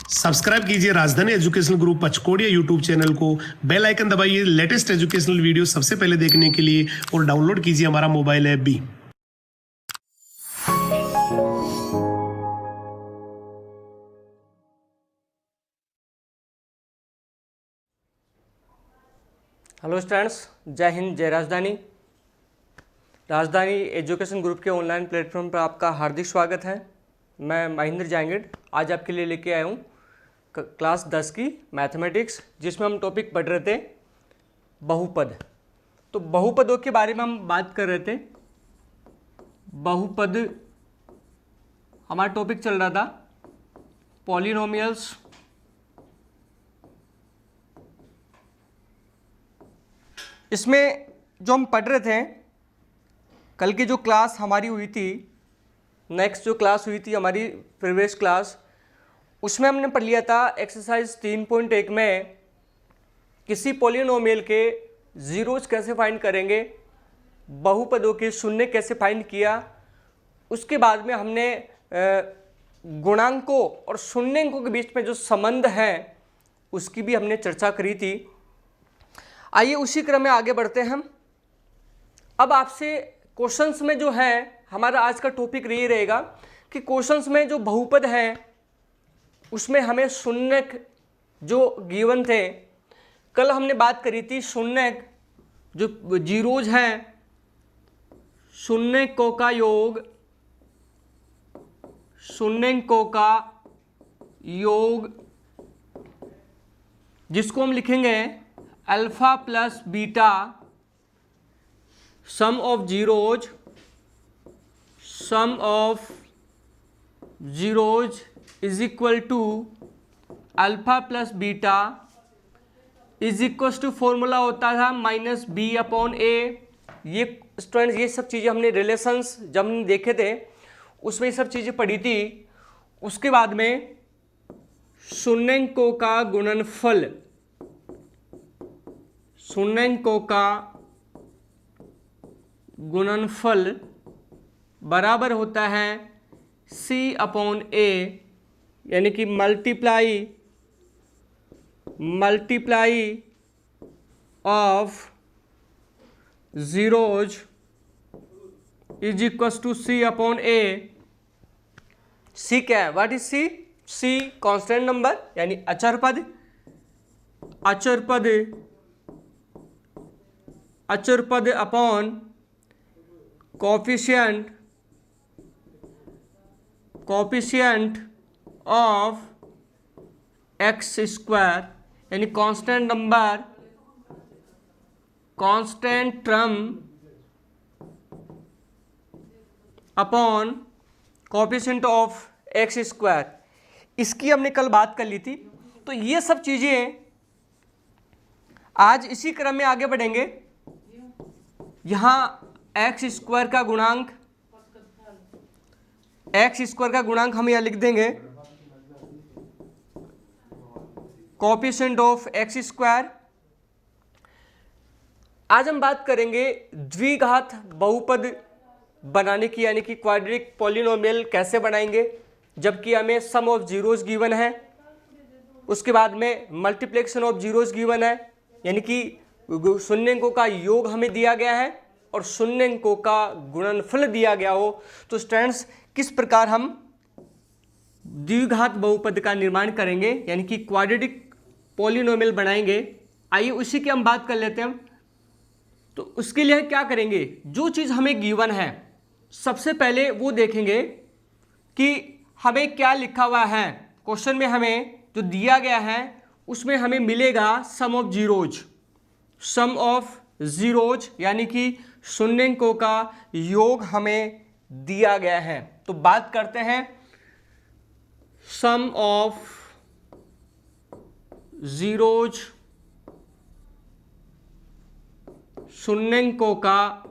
Subscribe कीजिए राजधानी educational group पचकोड़िया YouTube channel को, बेल आइकन दबाइए लेटेस्ट एजुकेशनल वीडियो सबसे पहले देखने के लिए और डाउनलोड कीजिए हमारा मोबाइल ऐप भी। हेलो स्टूडेंट्स, जय हिंद, जय राजधानी। राजधानी एजुकेशन ग्रुप के ऑनलाइन प्लेटफॉर्म पर आपका हार्दिक स्वागत है। मैं महेंद्र जांगड़ आज आपके लिए लेके आया हूँ क्लास 10 की मैथमेटिक्स, जिसमें हम टॉपिक पढ़ रहे थे बहुपद। तो बहुपदों के बारे में हम बात कर रहे थे। बहुपद हमारा टॉपिक चल रहा था पॉलिनोमियल्स। इसमें जो हम पढ़ रहे थे, कल की जो क्लास हमारी हुई थी, नेक्स्ट जो क्लास हुई थी हमारी प्रीवियस क्लास, उसमें हमने पढ़ लिया था एक्सरसाइज 3.1 में किसी पॉलिनोमियल के जीरोज कैसे फाइंड करेंगे, बहुपदों के शून्य कैसे फाइंड किया। उसके बाद में हमने गुणांकों और शून्यंकों के बीच में जो संबंध है उसकी भी हमने चर्चा करी थी। आइए उसी क्रम में आगे बढ़ते हैं हम। अब आपसे क्वेश्चंस में जो है हमारा आज का टॉपिक ये रहेगा कि क्वेश्चंस में जो बहुपद हैं उसमें हमें शून्य जो गिवन थे, कल हमने बात करी थी शून्य जो जीरोज हैं, शून्यकों का योग, शून्यकों का योग जिसको हम लिखेंगे alpha plus beta sum of zeros is equal to alpha plus beta is equal to formula होता था माइनस बी अपॉन ए। ये स्टूडेंट्स ये सब चीज़ें हमने रिलेशंस जब हमने देखे थे उसमें ये सब चीज़ें पढ़ी थी। उसके बाद में शून्यंकों का गुणनफल, शून्यंकों का गुणनफल बराबर होता है सी अपॉन ए, यानी कि multiply of zeros is equal to C upon A. C क्या है? What is C? C constant number यानी अचर पद, अचर पद upon coefficient of X square, यानी constant number, constant term upon coefficient of X square. इसकी हमने कल बात कर ली थी। तो ये सब चीजें आज इसी क्रम में आगे बढ़ेंगे। यहां एक्स स्क्वायर का गुणांक, हम यहां लिख देंगे कोफिशिएंट ऑफ एक्स स्क्वायर। आज हम बात करेंगे द्विघात बहुपद बनाने की, यानी कि क्वाड्रेटिक पॉलिनोमियल कैसे बनाएंगे जबकि हमें सम ऑफ जीरोज गिवन है। उसके बाद में मल्टीप्लिकेशन ऑफ जीरोज गिवन है, यानी कि शून्यंकों का योग हमें दिया गया है और शून्यंकों का गुणनफल दिया गया हो। तो स्टूडेंट्स किस प्रकार हम द्विघात बहुपद का निर्माण करेंगे, यानी कि क्वाड्रेटिक पॉलिनोमियल बनाएंगे, आइए उसी की हम बात कर लेते हैं। तो उसके लिए क्या करेंगे, जो चीज़ हमें गिवन है सबसे पहले वो देखेंगे कि हमें क्या लिखा हुआ है। क्वेश्चन में हमें जो दिया गया है उसमें हमें मिलेगा सम ऑफ जीरोज, यानी कि शून्यंकों का योग हमें दिया गया है। तो बात करते हैं सम ऑफ जीरोज, शून्यंकों का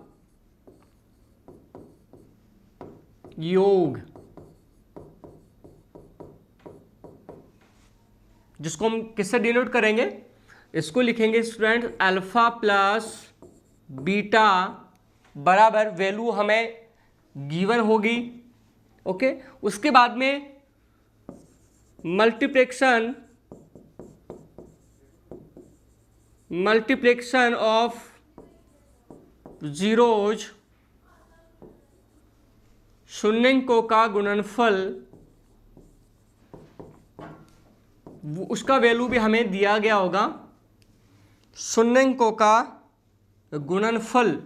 योग, जिसको हम किससे डिनोट करेंगे, इसको लिखेंगे स्टूडेंट अल्फा प्लस बीटा बराबर वैल्यू हमें गिवन होगी। ओके, उसके बाद में मल्टीप्लिकेशन ऑफ जीरोज शून्यंकों का गुणनफल, उसका वैल्यू भी हमें दिया गया होगा। शून्यंकों का गुणनफल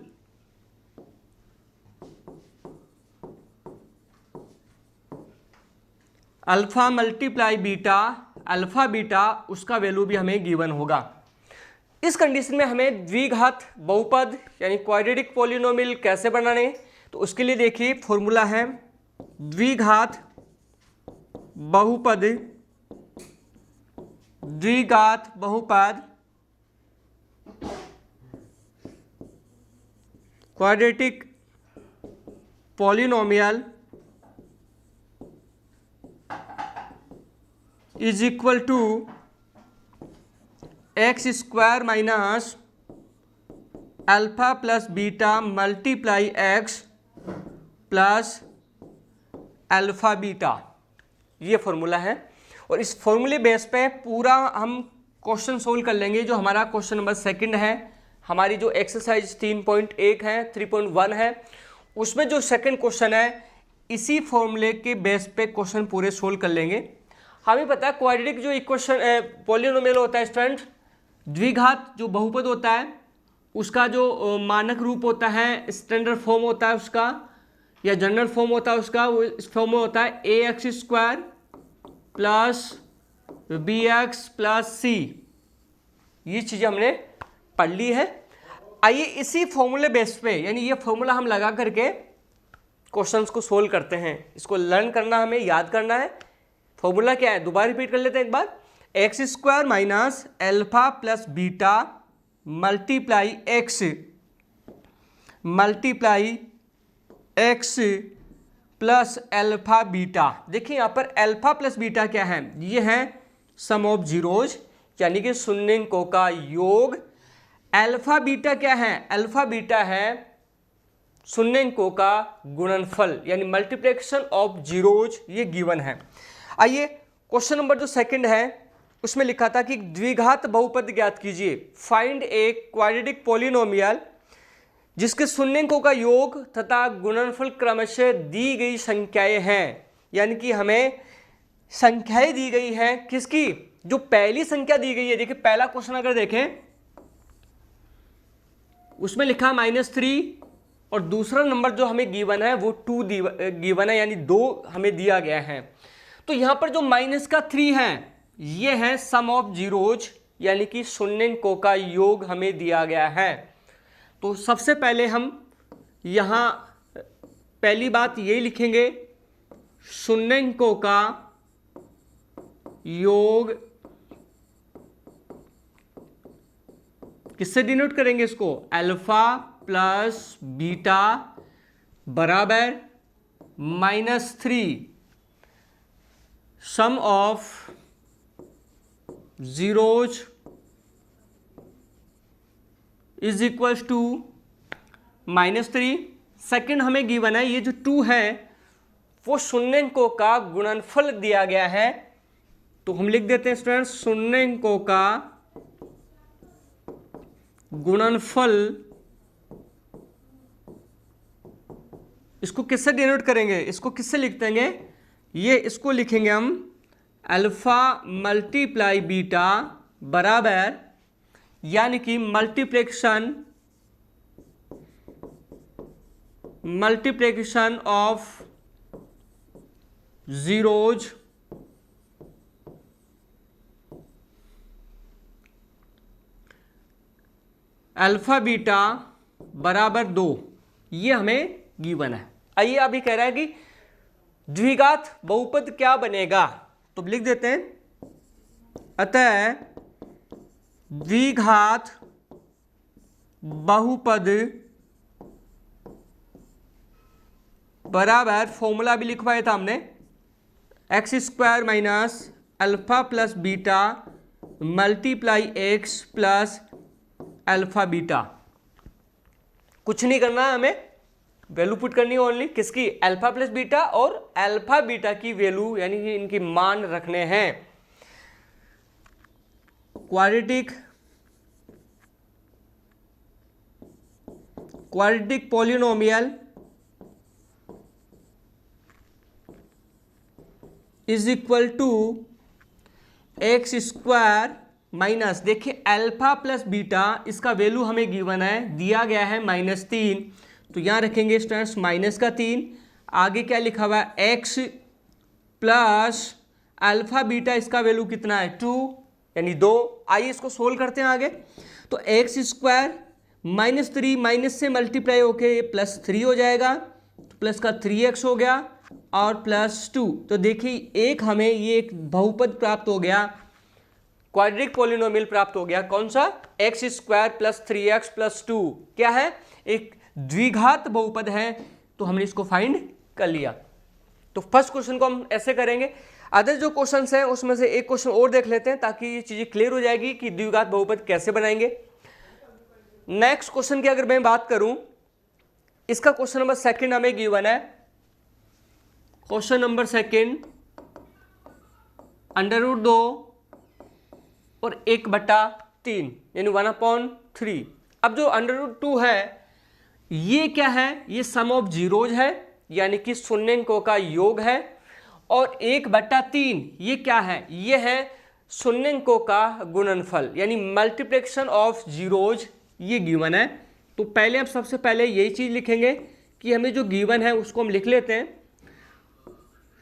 alpha multiply beta, alpha beta, उसका वैल्यू भी हमें गिवन होगा। इस कंडीशन में हमें द्विघात बहुपद यानी क्वाड्रेटिक पॉलिनोमियल कैसे बनाने, तो उसके लिए देखिए फॉर्मूला है द्विघात बहुपद, द्विघात बहुपद quadratic polynomial is equal to x square minus alpha plus beta multiply x plus alpha beta, ये फॉर्मूला है। और इस फॉर्मूले बेस पे पूरा हम क्वेश्चन सोल्व कर लेंगे। जो हमारा क्वेश्चन नंबर सेकंड है, हमारी जो एक्सरसाइज 3.1 है, 3.1 है, उसमें जो सेकंड क्वेश्चन है, इसी फॉर्मूले के बेस पे क्वेश्चन पूरे सोल्व कर लेंगे। हमें पता है क्वाड्रेटिक जो इक्वेशन पॉलिनोमियल होता है स्टूडेंट, द्विघात जो बहुपद होता है उसका जो मानक रूप होता है, स्टैंडर्ड फॉर्म होता है उसका, या जनरल फॉर्म होता है उसका, वो इस फॉर्म में होता है A X square plus B X plus C. ये चीज़ें हमने पढ़ ली है। आइए इसी फॉर्मूले बेस पे, यानी ये फॉर्मूला हम लगा करके क्वेश्चंस को सोल्व करते हैं। इसको लर्न करना, हमें याद करना है। फॉर्मूला क्या है, दोबारा रिपीट कर लेते हैं एक बार। X square minus alpha plus beta multiply x plus alpha beta. देखिए यहाँ पर एल्फा प्लस बीटा क्या है, ये है सम ऑफ जीरोज यानी कि शून्यंकों का योग। एल्फा बीटा क्या है, अल्फा बीटा है शून्यंकों का गुणनफल यानी मल्टीप्लिकेशन ऑफ जीरोज, ये गिवन है। आइए क्वेश्चन नंबर जो सेकंड है उसमें लिखा था कि द्विघात बहुपद ज्ञात कीजिए। फाइंड ए क्वाड्रेटिक पॉलिनोमियल जिसके शून्यंकों का योग तथा गुणनफल क्रमशः दी गई संख्याएं हैं। यानी कि हमें संख्याएं दी गई हैं, किसकी, जो पहली संख्या दी गई है। देखिए पहला क्वेश्चन अगर देखें उसमें लिखा -3 और दूसरा नंबर जो हमें गिवन है वो 2 गिवन है, यानी 2 हमें दिया गया है। तो यहां पर जो -3 है ये है सम ऑफ जीरोज यानी कि शून्यंकों का योग हमें दिया गया है। तो सबसे पहले हम यहां पहली बात ये लिखेंगे, शून्यंकों का योग किससे डिनोट करेंगे इसको, अल्फा प्लस बीटा बराबर -3 sum of zeros is equal to -3। Second हमें गिवन है ये जो 2 है वो शून्यंकों का गुणनफल दिया गया है। तो हम लिख देते हैं स्टूडेंट्स, शून्यंकों का गुणनफल, इसको किससे डिनोट करेंगे, इसको किससे लिख देंगे, ये इसको लिखेंगे हम अल्फा मल्टीप्लाई बीटा बराबर, यानी कि multiplication of zeros alpha beta बराबर 2, ये हमें गिवन है। आइए अभी कह रहा है कि द्विघात बहुपद क्या बनेगा, तो लिख देते हैं, अतः द्विघात बहुपद बराबर, फॉर्मूला भी लिखवाया था हमने, x square minus alpha plus beta multiply x plus alpha beta. कुछ नहीं करना है हमें, वैल्यू पुट करनी है ओनली किसकी, अल्फा प्लस बीटा, और अल्फा बीटा की वैल्यू यानी कि इनकी मान रखने हैं। Quadratic polynomial is equal to x square minus, देखिए अल्फा प्लस बीटा, इसका वैल्यू हमें गिवन है, दिया गया है -3, तो यहाँ रखेंगे स्टूडेंट्स -3। आगे क्या लिखा हुआ है, एक्स प्लस अल्फा बीटा, इसका वैल्यू कितना है 2 यानी 2। आइए इसको सोल्व करते हैं आगे। तो एक्स स्क्वायर -3 माइनस से मल्टीप्लाई होके ये +3 हो जाएगा, तो प्लस का 3x हो गया और +2। तो देखिए एक हमें ये एक बहुपद प्राप्त हो गया, क्वाड्रेटिक पॉलिनोमियल प्राप्त हो गया। कौन सा, x square plus 3x plus 2 क्या है, एक द्विघात बहुपद है, तो हमने इसको फाइंड कर लिया। तो फर्स्ट क्वेश्चन को हम ऐसे करेंगे। अदर जो क्वेश्चंस हैं उसमें से एक क्वेश्चन और देख लेते हैं ताकि ये चीजें क्लियर हो जाएगी कि द्विघात बहुपद कैसे बनाएंगे। नेक्स्ट क्वेश्चन की अगर मैं बात करूं, इसका क्वेश्चन नंबर 2 हमें गिवन है। क्वेश्चन नंबर 2 √2 और 1/3 यानी 1/3। अब जो √2 है ये क्या है, ये सम ऑफ जीरोज है यानी कि शून्यंकों का योग है, और 1/3 ये क्या है, ये है शून्यंकों का गुणनफल यानी मल्टीप्लिकेशन ऑफ जीरोज, ये गिवन है। तो पहले हम सबसे पहले यही चीज लिखेंगे कि हमें जो गिवन है उसको हम लिख लेते हैं,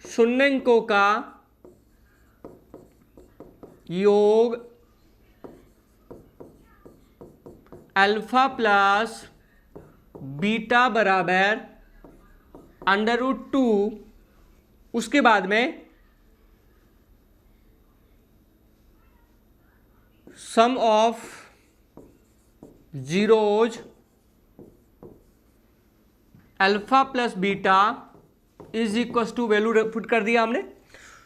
शून्यंकों का योग अल्फा प्लस बीटा बराबर √2, उसके बाद में sum of zeros alpha plus beta is equal to, value put कर दिया हमने,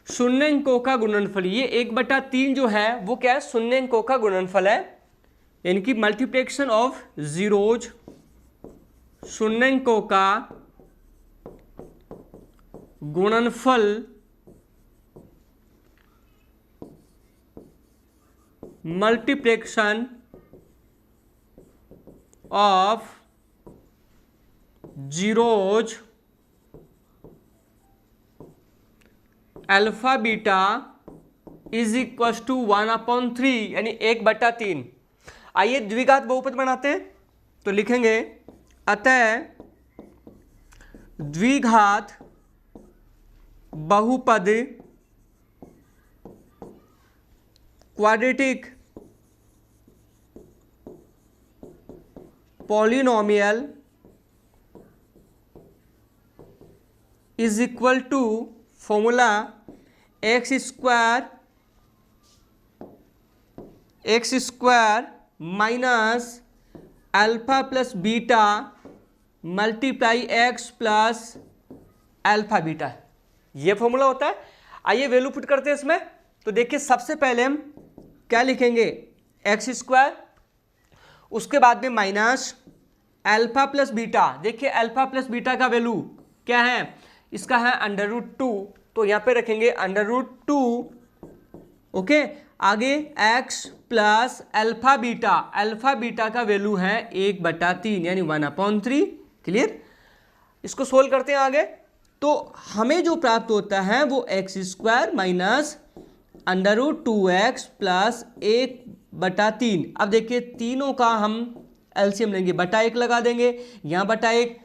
शून्यंकों का गुणनफल। ये 1/3 जो है वो क्या है, शून्यंकों का गुणनफल है यानी कि मल्टीप्लिकेशन ऑफ जीरोज, शून्यंकों का गुणनफल multiplication of zeros alpha beta is equal to 1/3 यानी 1/3। आइए द्विघात बहुपद बनाते हैं, तो लिखेंगे अतः द्विघात बहुपद quadratic polynomial is equal to formula x square minus alpha plus beta multiply x plus alpha beta, ये फॉर्मूला होता है। आइए वैल्यू पुट करते हैं इसमें। तो देखिए सबसे पहले हम क्या लिखेंगे, एक्स स्क्वायर, उसके बाद में माइनस अल्फा प्लस बीटा। देखिए अल्फा प्लस बीटा का वैल्यू क्या है, इसका है √2, तो यहां पे रखेंगे √2। ओके, आगे x प्लस अल्फा बीटा का वैल्यू है 1/3 यानी 1/3। क्लियर, इसको सोल्व करते हैं आगे। तो हमें जो प्राप्त होता है वो x square minus √2x plus 1/3। अब देखिए तीनों का हम एलसीएम लेंगे, /1 लगा देंगे, यहाँ /1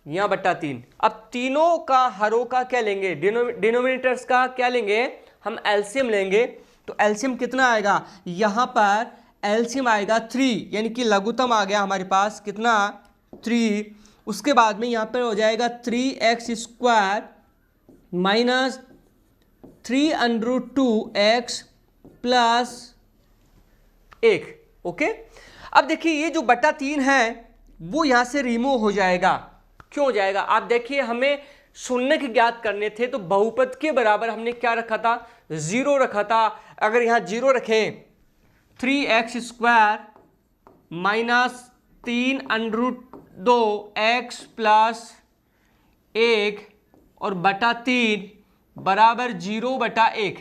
यहाँ /3। अब तीनों का हरों का क्या लेंगे, डिनोमिनेटर्स का क्या लेंगे, हम एलसीएम लेंगे। तो एलसीएम कितना आएगा, यहाँ पर एलसीएम आएगा 3 यानी कि लघुत्तम आ गया हमारे पास कितना 3। उसके बाद में यहाँ पर हो जाएगा 3x square minus 3√2x plus 1। Okay, अब देखिए ये जो /3 है वो यहाँ से रिमूव हो जाएगा। क्यों हो जाएगा, आप देखिए हमें शून्य ज्ञात करने थे, तो बहुपद के बराबर हमने क्या रखा था, 0 रखा था। अगर यहाँ 0 रखें, 3x square minus 3√2x plus 1 और बटा 3 बराबर 0/1।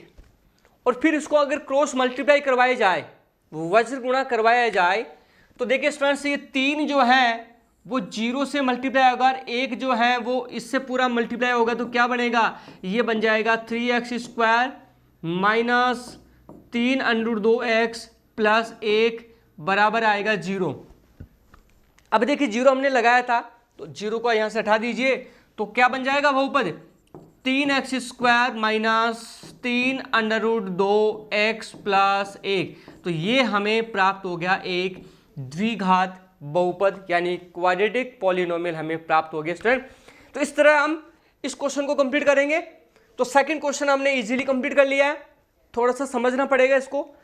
और फिर इसको अगर क्रॉस मल्टीप्लाई करवाया जाए, वज्र गुणा करवाया जाए, तो देखिए स्टूडेंट्स ये 3 जो है वो 0 से मल्टीप्लाई होगा और 1 जो है वो इससे पूरा मल्टीप्लाई होगा, तो क्या बनेगा, ये बन जाएगा 3x² माइनस 3√2x प्लस 1 बराबर आएगा 0। अब देखिए 0 हमने लगाया था तो 0 को यहां से हटा दीजिए, तो क्या बन जाएगा बहुपद 3x² माइनस 3√2x प्लस 1। तो ये हमें प्राप्त हो गया एक द्विघात बहुपद यानी क्वाड्रेटिक पॉलिनोमियल हमें प्राप्त हो गया स्टूडेंट। तो इस तरह हम इस क्वेश्चन को कंप्लीट करेंगे। तो सेकंड क्वेश्चन हमने इजीली कंप्लीट कर लिया है, थोड़ा सा समझना पड़ेगा इसको।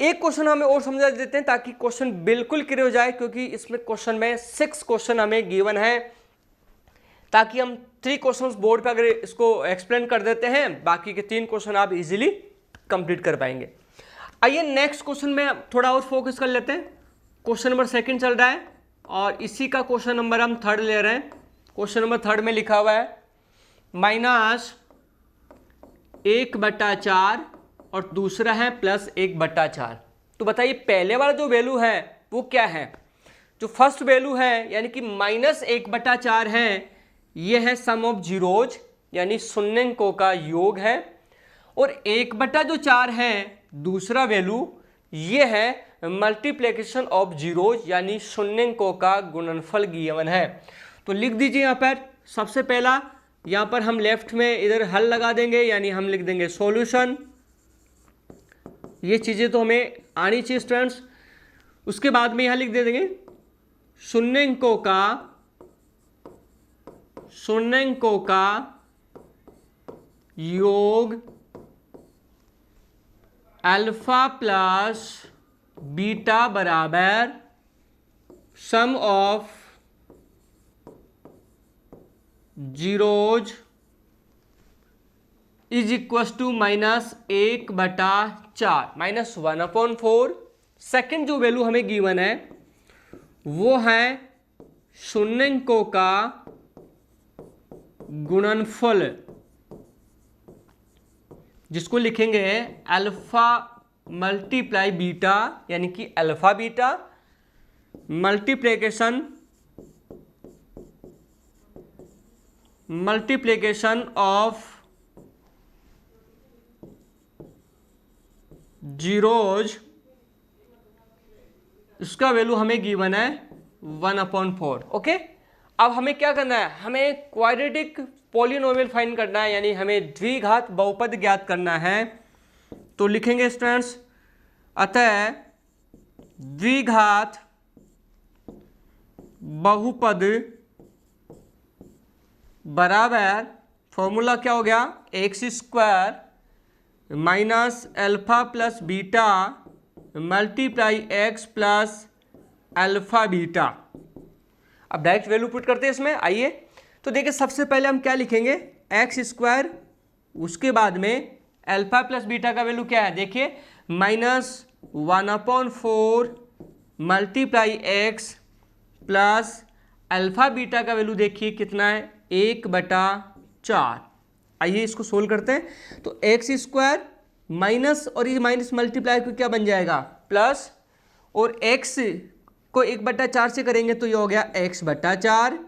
एक क्वेश्चन हमें और समझा देते हैं ताकि क्वेश्चन बिल्कुल क्लियर हो जाए, क्योंकि इसमें क्वेश्चन में 6 क्वेश्चन हमें गिवन है, ताकि हम 3 क्वेश्चंस बोर्ड पे अगर इसको एक्सप्लेन कर देते हैं, बाकी के 3 क्वेश्चन आप इजीली कंप्लीट कर पाएंगे। आइए नेक्स्ट क्वेश्चन में थोड़ा और फोकस कर लेते हैं। क्वेश्चन नंबर 2 चल रहा है और इसी का क्वेश्चन नंबर हम 3 ले रहे हैं। क्वेश्चन नंबर 3 में लिखा हुआ है -1/4 और दूसरा है +1/4। तो बताइए पहले वाला जो वैल्यू है वो क्या है। जो फर्स्ट वैल्यू है यानी कि -1/4 है, ये है सम ऑफ जीरोज यानी शून्यंकों का योग है, और 1/4 है दूसरा वैल्यू, ये है मल्टीप्लिकेशन ऑफ जीरोज यानी शून्यंकों का गुणनफल गिवन है। तो लिख दीजिए यहाँ पर सबसे पहला, यहाँ पर हम लेफ्ट में इधर हल लगा देंगे यानी हम लिख देंगे सॉल्यूशन। ये चीज़ें तो हमें आनी चाहिए स्टूडेंट्स। उसके बाद में यहाँ लिख दे देंगे शून्यंकों का योग अल्फा प्लस बीटा बराबर sum of zeros is equal to -1/4 -1/4। Second जो वैल्यू हमें गिवन है वो है शून्यंकों का गुणनफल, जिसको लिखेंगे अल्फा मल्टीप्लाई बीटा यानी कि alpha beta multiplication of zeros, इसका वैल्यू हमें गिवन है 1/4। ओके, अब हमें क्या करना है, हमें क्वाड्रेटिक पॉलिनोमियल फाइंड करना है, यानी हमें द्विघात बहुपद ज्ञात करना है। तो लिखेंगे स्टूडेंट्स, अतः द्विघात बहुपद बराबर फॉर्मूला क्या हो गया, x² minus alpha plus beta multiply x plus alpha beta. अब डायरेक्ट वैल्यू पुट करते हैं इसमें। आइए तो देखिए सबसे पहले हम क्या लिखेंगे, x², उसके बाद में अल्फा प्लस बीटा का वैल्यू क्या है, देखिए -1/4 multiply x plus alpha beta का वैल्यू देखिए कितना है 1/4। आइए इसको सोल्व करते हैं। तो x² माइनस और ये माइनस मल्टीप्लाई को क्या बन जाएगा प्लस, और x को 1/4 से करेंगे तो ये हो गया x/4,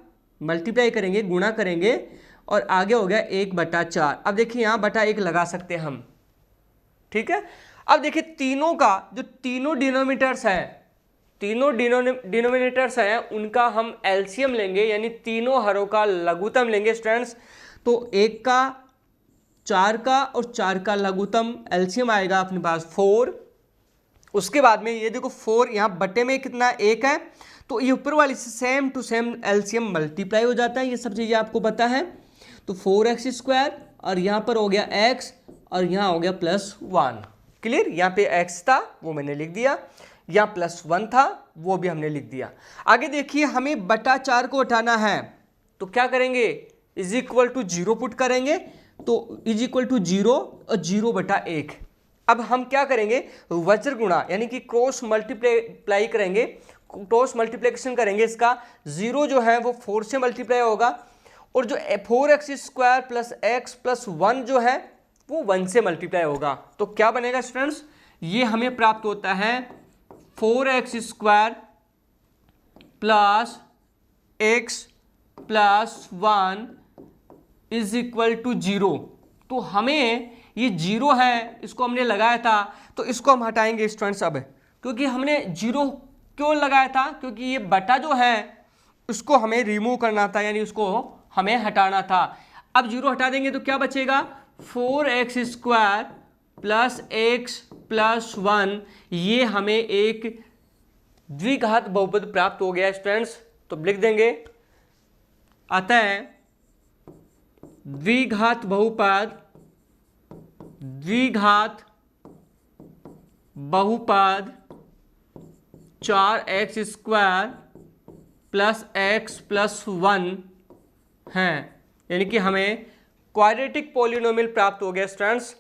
मल्टीप्लाई करेंगे गुणा करेंगे और आगे हो गया 1/4। अब देखिए यहाँ बटा 1 लगा सकते हैं हम, ठीक है। अब देखिए तीनों का जो तीनों डिनोमिनेटर्स हैं उनका हम एलसीएम लेंगे, यानी तीनों हरों का लघुत्तम लेंगे स्टूडेंट्स। तो 1 का 4 का और 4 का लघुत्तम एलसीएम आएगा अपने पास 4। उसके बाद में ये देखो 4 यहाँ बटे में कितना 1 है, तो ये ऊपर वाली से same to same LCM multiply हो जाता है, ये सब चीज़ें आपको पता है। तो 4x² और यहाँ पर हो गया x और यहाँ हो गया +1। क्लियर, यहाँ पे x था वो मैंने लिख दिया, यहाँ +1 था वो भी हमने लिख दिया। आगे देखिए हमें बटा 4 को हटाना है, तो क्या करेंगे, =0 पुट करेंगे, तो =0 और 0/1। अब हम क्या करेंगे, वज्र गुणा यानी कि क्रॉस मल्टीप्लाई करेंगे, क्रॉस मल्टीप्लिकेशन करेंगे। इसका 0 जो है वो 4 से मल्टीप्लाई होगा और जो 4x² प्लस x प्लस 1 जो है वो 1 से मल्टीप्लाई होगा। तो क्या बनेगा स्टूडेंट्स, ये हमें प्राप्त होता है 4x² plus x plus 1 is equal to 0। तो हमें ये 0 है, इसको हमने लगाया था, तो इसको हम हटाएंगे स्टूडेंट्स अब, क्योंकि हमने 0 क्यों लगाया था, क्योंकि ये बटा जो है उसको हमें रिमूव करना था, यानी उसको हमें हटाना था। अब 0 हटा देंगे तो क्या बचेगा, 4x² प्लस x प्लस 1, ये हमें एक द्विघात बहुपद प्राप्त हो गया स्टूडेंट्स। तो लिख देंगे, अतः द्विघात बहुपद बहुपद 4x² प्लस x प्लस 1 हैं, यानी कि हमें क्वाड्रेटिक पॉलिनोमियल प्राप्त हो गया स्टूडेंट्स,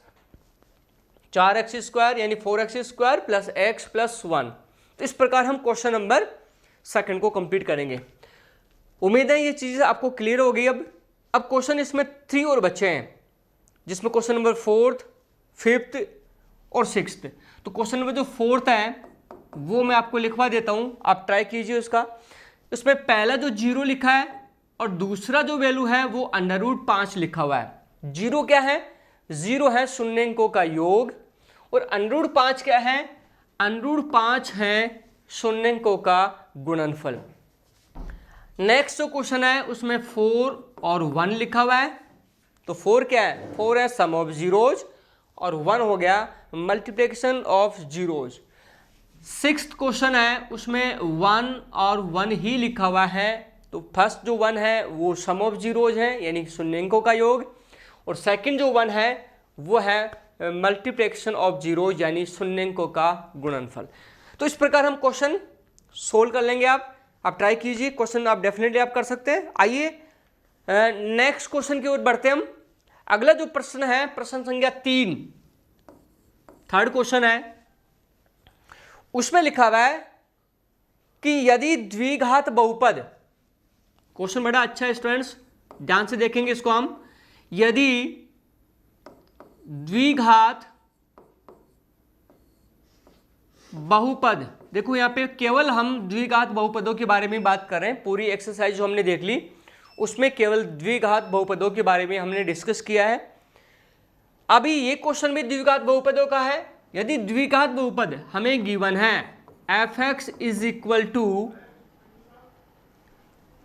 4x² यानी 4x² प्लस x प्लस 1। तो इस प्रकार हम क्वेश्चन नंबर 2 को कंप्लीट करेंगे। उम्मीद है ये चीज़ आपको क्लियर हो गई। अब क्वेश्चन इसमें 3 और बचे हैं, जिसमें क्वेश्चन नंबर 4th, 5th और 6th। तो क्वेश्चन नंबर जो 4th है वो मैं आपको लिखवा देता हूं, आप ट्राई कीजिए उसका। इसमें पहला जो 0 लिखा है और दूसरा जो वैल्यू है वो √5 लिखा हुआ है। 0 क्या है, 0 है शून्य अंकों का योग, और √5 क्या है, √5 है शून्य अंकों का गुणनफल। नेक्स्ट जो क्वेश्चन है उसमें 4 और 1 लिखा हुआ है। तो 4 क्या है, 4 है सम ऑफ जीरोज, और 1 हो गया multiplication of zeros. 6th question है उसमें 1 और 1 ही लिखा हुआ है। तो फर्स्ट जो 1 है वो सम ऑफ जीरोज है, यानी शून्य अंकों का योग, और सेकंड जो 1 है वो है मल्टीप्लिकेशन ऑफ जीरोज, यानी शून्य अंकों का गुणनफल। तो इस प्रकार हम क्वेश्चन सोल्व कर लेंगे। आप ट्राई कीजिए, क्वेश्चन आप डेफिनेटली आप कर सकते हैं। आइए नेक्स्ट क्वेश्चन की ओर बढ़ते हैं हम। अगला जो प्रश्न है, प्रश्न संख्या 3, 3rd क्वेश्चन है, उसमें लिखा हुआ है कि यदि द्विघात बहुपद, क्वेश्चन बड़ा अच्छा है स्टूडेंट्स, ध्यान से देखेंगे इसको हम। यदि द्विघात बहुपद, देखो यहां पे केवल हम द्विघात बहुपदों के बारे में बात कर रहे हैं। पूरी एक्सरसाइज जो हमने देख ली उसमें केवल द्विघात बहुपदों के बारे में हमने डिस्कस किया है। अभी ये क्वेश्चन भी द्विघात बहुपदों का है। यदि द्विघात बहुपद हमें गिवन है f(x) is equal to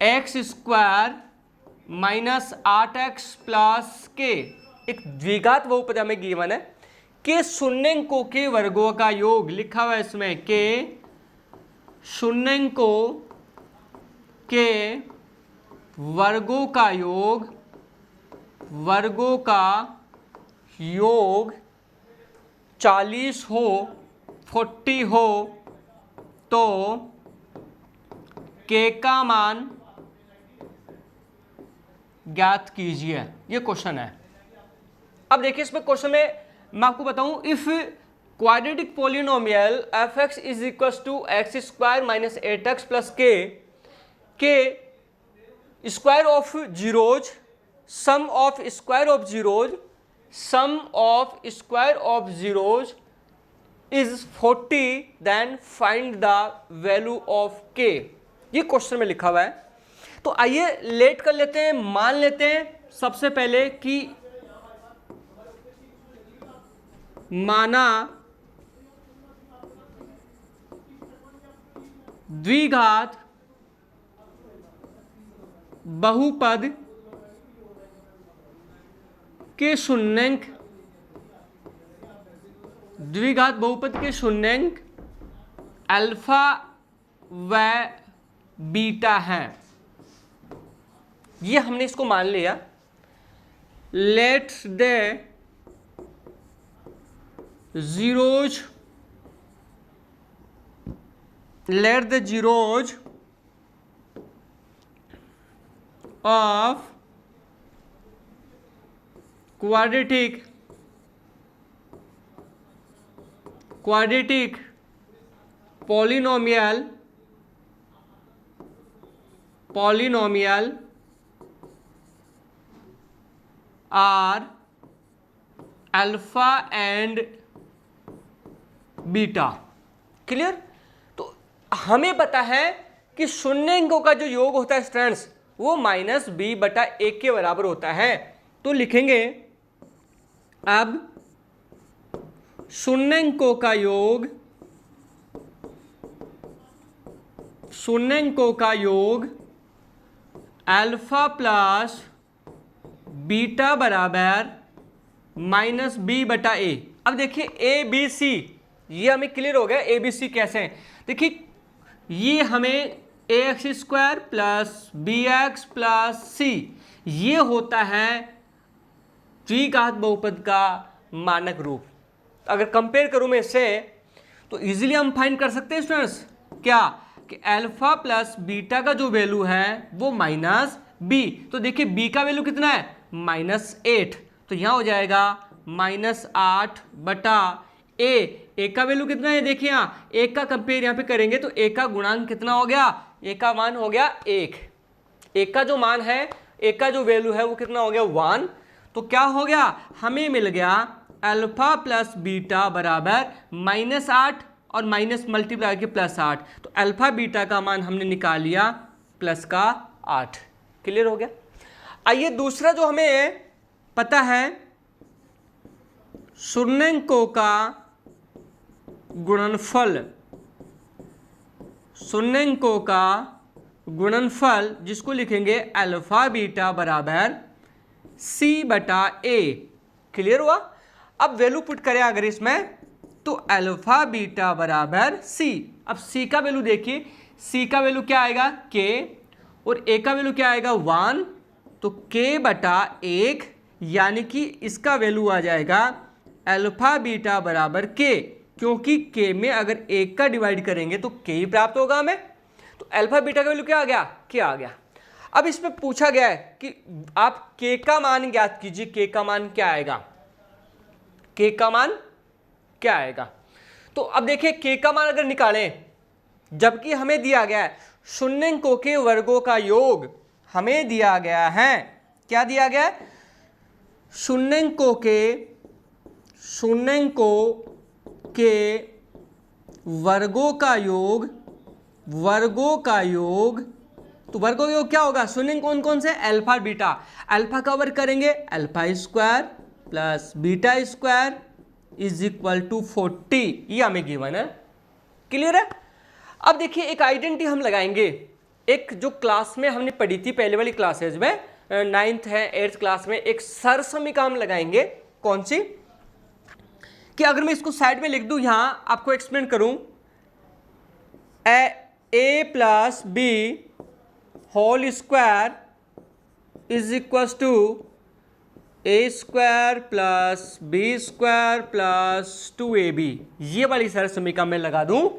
x² minus 8x plus k, एक द्विघात बहुपद हमें गिवन है, के शून्य अंकों के वर्गों का योग लिखा हुआ है इसमें, के शून्य अंकों के वर्गों का योग 40 हो, 40 हो, तो k का मान ज्ञात कीजिए। ये क्वेश्चन है। अब देखिए इसमें क्वेश्चन में मैं आपको बताऊं, if quadratic polynomial f(x) is equal to x² minus 8x plus K square of zeros, sum of square of zeros is 40, then find the value of k। ये क्वेश्चन में लिखा हुआ है। तो आइए लेट कर लेते हैं, मान लेते हैं सबसे पहले कि माना द्विघात बहुपद के शून्यंक, द्विघात बहुपद के शून्यंक अल्फा व बीटा हैं। ये हमने इसको मान लिया। Let the zeros of quadratic polynomial are alpha and beta. Clear? तो हमें पता है कि शून्य अंकों का जो योग होता है स्टूडेंट्स वो -b/1 के बराबर होता है। तो लिखेंगे अब शून्य अंकों का योग अल्फा प्लस बीटा बराबर -b/a। अब देखिए ए बी सी, ये हमें क्लियर हो गया ए बी सी कैसे हैं। देखिए ये हमें ax² plus bx plus c, ये होता है द्विघात बहुपद का मानक रूप। अगर कंपेयर करूं मैं इससे तो इजीली हम फाइंड कर सकते हैं स्टूडेंट्स क्या कि अल्फा प्लस बीटा का जो वैल्यू है वो -b। तो देखिए b का वैल्यू कितना है -8, तो यहां हो जाएगा -8/a। a का वैल्यू कितना है देखिए यहाँ a का कंपेयर यहाँ पे करेंगे तो a का गुणांक कितना हो गया, a का मान हो गया 1, a का जो मान है a का जो वैल्यू है वो कितना हो गया 1। तो क्या हो गया, हमें मिल गया अल्फा प्लस बीटा बराबर -8 और माइनस मल्टीप्लाई के +8। तो अल्फा बीटा का मान हमने निकाल लिया +8। क्लियर हो गया? आइए दूसरा जो हमें पता है शून्यंकों का गुणनफल, जिसको लिखेंगे अल्फा बीटा बराबर c/a। क्लियर हुआ? अब वैल्यू पुट करें अगर इसमें तो अल्फा बीटा बराबर c। अब c का वैल्यू देखिए, c का वैल्यू क्या आएगा k और a का वैल्यू क्या आएगा 1, तो k/1 यानी कि इसका वैल्यू आ जाएगा अल्फा बीटा बराबर k, क्योंकि k में अगर 1 का डिवाइड करेंगे तो k ही प्राप्त होगा हमें। तो अल्फा बीटा का वैल्यू क्या आ गया, k आ गया। अब इसमें पूछा गया है कि आप k का मान ज्ञात कीजिए, k का मान क्या आएगा, k का मान क्या आएगा। तो अब देखिए k का मान अगर निकालें, जबकि हमें दिया गया है शून्यंकों के वर्गों का योग, हमें दिया गया है, क्या दिया गया है, शून्यंकों के वर्गों का योग, तो वर्गों का योग क्या होगा, शून्य कौन कौन से, अल्फा बीटा। अल्फा का वर्ग करेंगे अल्फा² प्लस बीटा² = 40, ये हमें गिवन है। क्लियर है? अब देखिए एक आइडेंटिटी हम लगाएंगे, एक जो क्लास में हमने पढ़ी थी पहले वाली क्लासेज में, 9th है 8th क्लास में, एक सरसमीका हम लगाएंगे। कौन सी? कि अगर मैं इसको साइड में लिख दूं, यहां आपको एक्सप्लेन करूं, a plus B whole square = a² plus b² plus 2ab, ये वाली सरसमीका मैं लगा दूं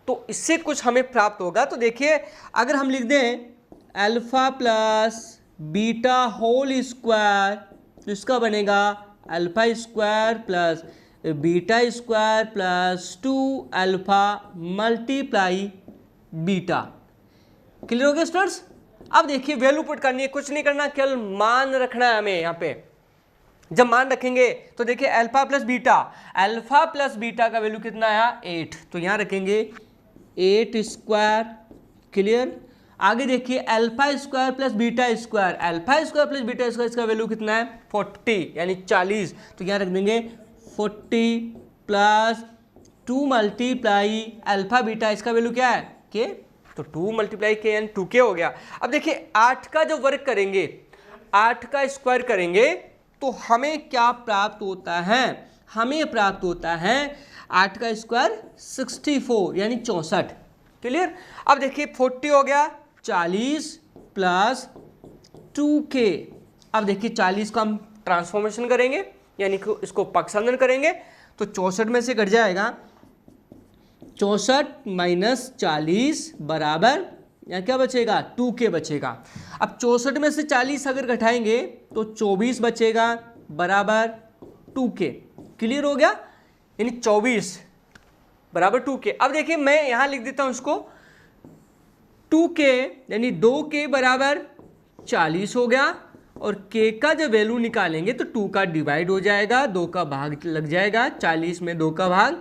तो इससे कुछ हमें प्राप्त होगा। तो देखिए अगर हम लिख दें alpha plus beta whole square, तो इसका बनेगा अल्फा² प्लस बीटा² plus 2 alpha multiply beta. Clear हो गया स्टूडेंट्स? अब देखिए वैल्यू पुट करनी है, कुछ नहीं करना, केवल मान रखना है हमें। यहाँ पे जब मान रखेंगे तो देखिए अल्फा प्लस बीटा का वैल्यू कितना आया 8, तो यहाँ रखेंगे 8²। क्लियर? आगे देखिए अल्फा² प्लस बीटा², इसका वैल्यू कितना है 40 यानी 40, तो यहाँ रख देंगे 40 प्लस 2 मल्टीप्लाई अल्फा बीटा, इसका वैल्यू क्या है k, तो 2 मल्टीप्लाई k यानी 2k हो गया। अब देखिए 8 का जो वर्ग करेंगे, 8 का स्क्वायर करेंगे तो हमें क्या प्राप्त होता है, हमें प्राप्त होता है 8 का स्क्वायर 64 यानी 64। क्लियर? अब देखिए 40 हो गया, 40 प्लस 2k। अब देखिए 40 को हम ट्रांसफॉर्मेशन करेंगे यानी कि इसको पक्षांतर करेंगे तो 64 में से घट जाएगा 64 माइनस 40 बराबर, यहाँ क्या बचेगा 2k बचेगा। अब 64 में से 40 अगर घटाएंगे तो 24 बचेगा बराबर 2k। क्लियर हो गया? यानी 24 बराबर 2k। अब देखिए मैं यहाँ लिख देता हूँ इसको 2k यानी 2k बराबर 40 हो गया, और k का जब वैल्यू निकालेंगे तो 2 का डिवाइड हो जाएगा, 2 का भाग लग जाएगा, 40 में 2 का भाग,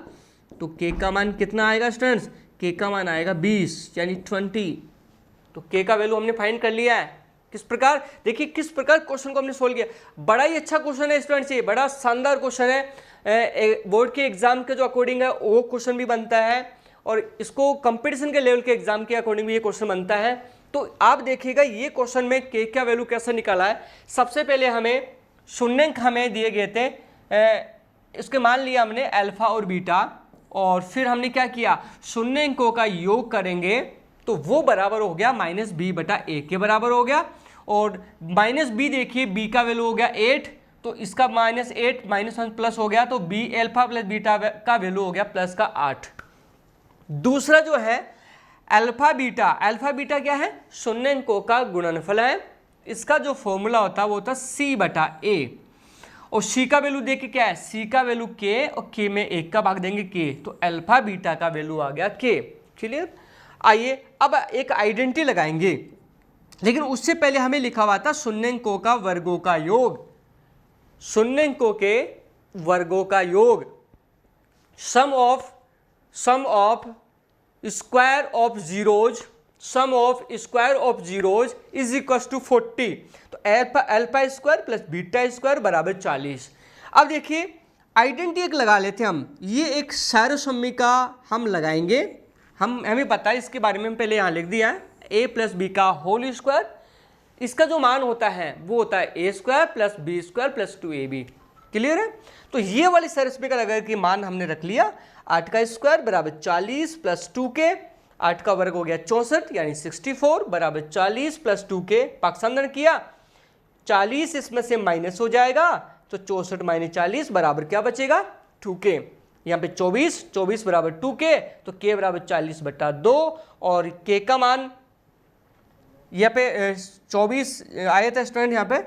तो k का मान कितना आएगा स्टूडेंट्स? k का मान आएगा 20 यानी 20। तो k का वैल्यू हमने फाइंड कर लिया है। किस प्रकार, देखिए किस प्रकार क्वेश्चन को हमने सोल्व किया। बड़ा ही अच्छा क्वेश्चन है स्टूडेंट्स, ये बड़ा शानदार क्वेश्चन है। बोर्ड के एग्जाम के जो अकॉर्डिंग है वो क्वेश्चन भी बनता है, और इसको कंपटीशन के लेवल के एग्जाम के अकॉर्डिंग भी ये क्वेश्चन बनता है। तो आप देखिएगा ये क्वेश्चन में k का वैल्यू कैसे निकाला है। सबसे पहले हमें शून्यंक हमें दिए गए थे, इसके मान लिया हमने अल्फा और बीटा, और फिर हमने क्या किया, शून्यंकों का योग करेंगे तो वो बराबर हो गया -b/a के बराबर हो गया। और -b देखिए b का वैल्यू हो गया 8, तो इसका -8 -1 प्लस हो गया, तो b अल्फा प्लस बीटा का वैल्यू हो गया प्लस का 8। दूसरा जो है अल्फा बीटा क्या है, शून्यंकों का गुणनफल है। इसका जो फॉर्मूला होता है वो होता है c/a, और c का वैल्यू देखिए क्या है, c का वैल्यू k, और k में 1 का भाग देंगे k, तो अल्फा बीटा का वैल्यू आ गया k। क्लियर। आइए अब एक आइडेंटिटी लगाएंगे, लेकिन उससे पहले हमें लिखा हुआ था शून्यंकों का वर्गों का योग। शून्यंकों के वर्गों का योग, sum of square of zeros is equal to 40। तो alpha square plus beta square बराबर 40। अब देखिए आइडेंटिटी एक लगा लेते हैं हम, ये एक सर्वसम्मी का हम लगाएंगे। हमें पता है इसके बारे में, पहले यहाँ लिख दिया है a प्लस बी का होल स्क्वायर। इसका जो मान होता है वो होता है a square plus B square plus 2ab। Clear है। तो ये वाली सर्वसम्मी का लगा कि मान हमने रख लिया, 8 का स्क्वायर बराबर 40 प्लस 2k, 8 का वर्ग हो गया 64 यानी 64 बराबर 40 प्लस 2k, पाक्षांतरण किया 40 इसमें से माइनस हो जाएगा, तो 64 माइनस 40 बराबर क्या बचेगा 2k। यहाँ पे 24 बराबर 2k, तो k बराबर 40/2, और k का मान यहाँ पे 24 आया था स्टूडेंट, यहाँ पे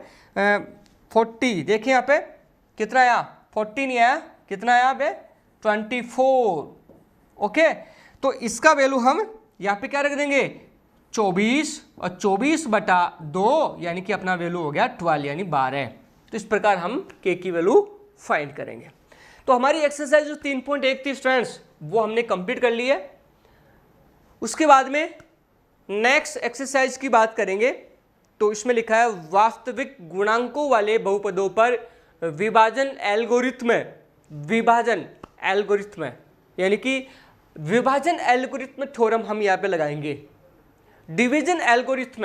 40, देखिए यहाँ पे कितना आया, 40 नहीं आया, कितना आया यहाँ पे 24। ओके, तो इसका वैल्यू हम यहाँ पे क्या रख देंगे 24, और 24/2 यानी कि अपना वैल्यू हो गया 12 यानी 12। तो इस प्रकार हम k की वैल्यू फाइंड करेंगे। तो हमारी एक्सरसाइज जो 3.1 थी स्टूडेंट्स वो हमने कंप्लीट कर ली है। उसके बाद में नेक्स्ट एक्सरसाइज की बात करेंगे, तो इसमें लिखा है वास्तविक गुणांकों वाले बहुपदों पर विभाजन एल्गोरिथ्म, यानी कि विभाजन एल्गोरिथ्म थ्योरम हम यहाँ पे लगाएंगे। डिवीजन एल्गोरिथ्म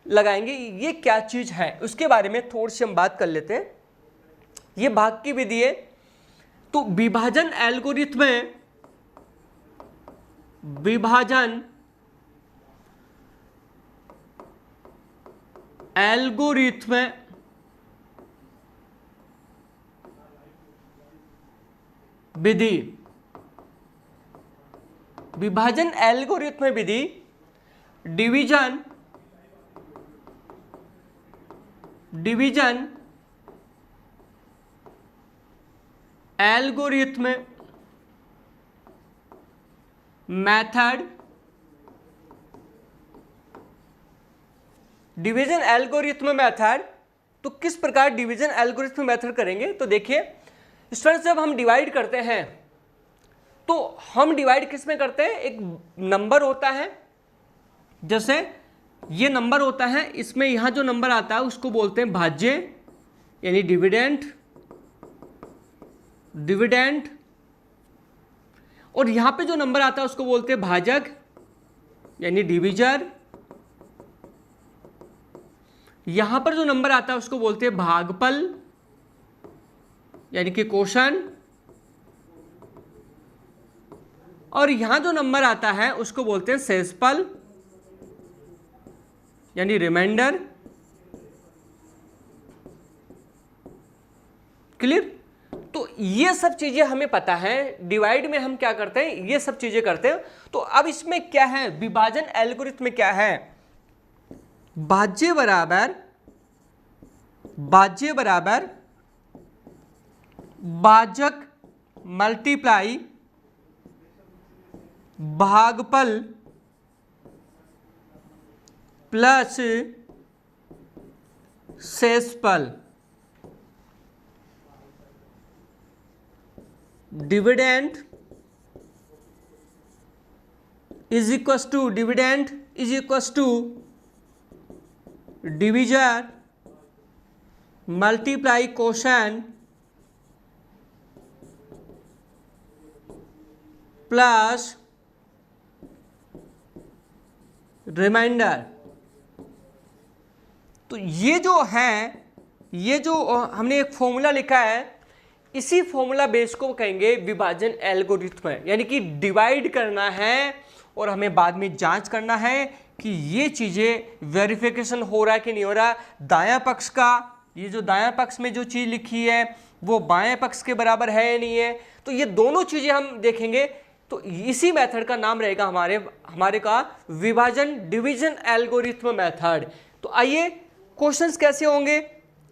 लगाएंगे, ये क्या चीज है उसके बारे में थोड़ी सी हम बात कर लेते हैं। ये भाग की विधि है। तो विभाजन एल्गोरिथ्म विभाजन एल्गोरिथ्म विधि division algorithm method, division algorithm method. तो किस प्रकार डिवीजन एल्गोरिथ्म मेथड करेंगे, तो देखिए स्टूडेंट्स जब हम डिवाइड करते हैं तो हम डिवाइड किस में करते हैं, एक नंबर होता है, जैसे ये नंबर होता है, इसमें यहां जो नंबर आता है उसको बोलते हैं भाज्य यानी डिविडेंड, और यहां पे जो नंबर आता है उसको बोलते हैं भाजक यानी डिविजर, यहां पर जो नंबर आता है उसको बोलते हैं भागफल यानी कि क्वोशंट, और यहां जो नंबर आता है उसको बोलते हैं शेषफल यानी रिमाइंडर। क्लियर। तो ये सब चीजें हमें पता है, डिवाइड में हम क्या करते हैं, ये सब चीजें करते हैं। तो अब इसमें क्या है, विभाजन एल्गोरिथ्म में क्या है, भाज्य बराबर भाजक मल्टीप्लाई भागफल प्लस शेषफल dividend is equals to division multiply quotient plus remainder. तो ये जो हमने एक फॉर्मूला लिखा है, इसी फॉर्मूला बेस को कहेंगे विभाजन एल्गोरिथ्म, यानी कि डिवाइड करना है और हमें बाद में जांच करना है कि ये चीज़ें वेरिफिकेशन हो रहा है कि नहीं हो रहा। दायां पक्ष का, ये जो दायां पक्ष में जो चीज़ लिखी है वो बाएं पक्ष के बराबर है या नहीं है, तो ये दोनों चीज़ें हम देखेंगे। तो इसी मेथड का नाम रहेगा हमारे का विभाजन डिवीजन एल्गोरिथ्म मेथड। तो आइए क्वेश्चंस कैसे होंगे,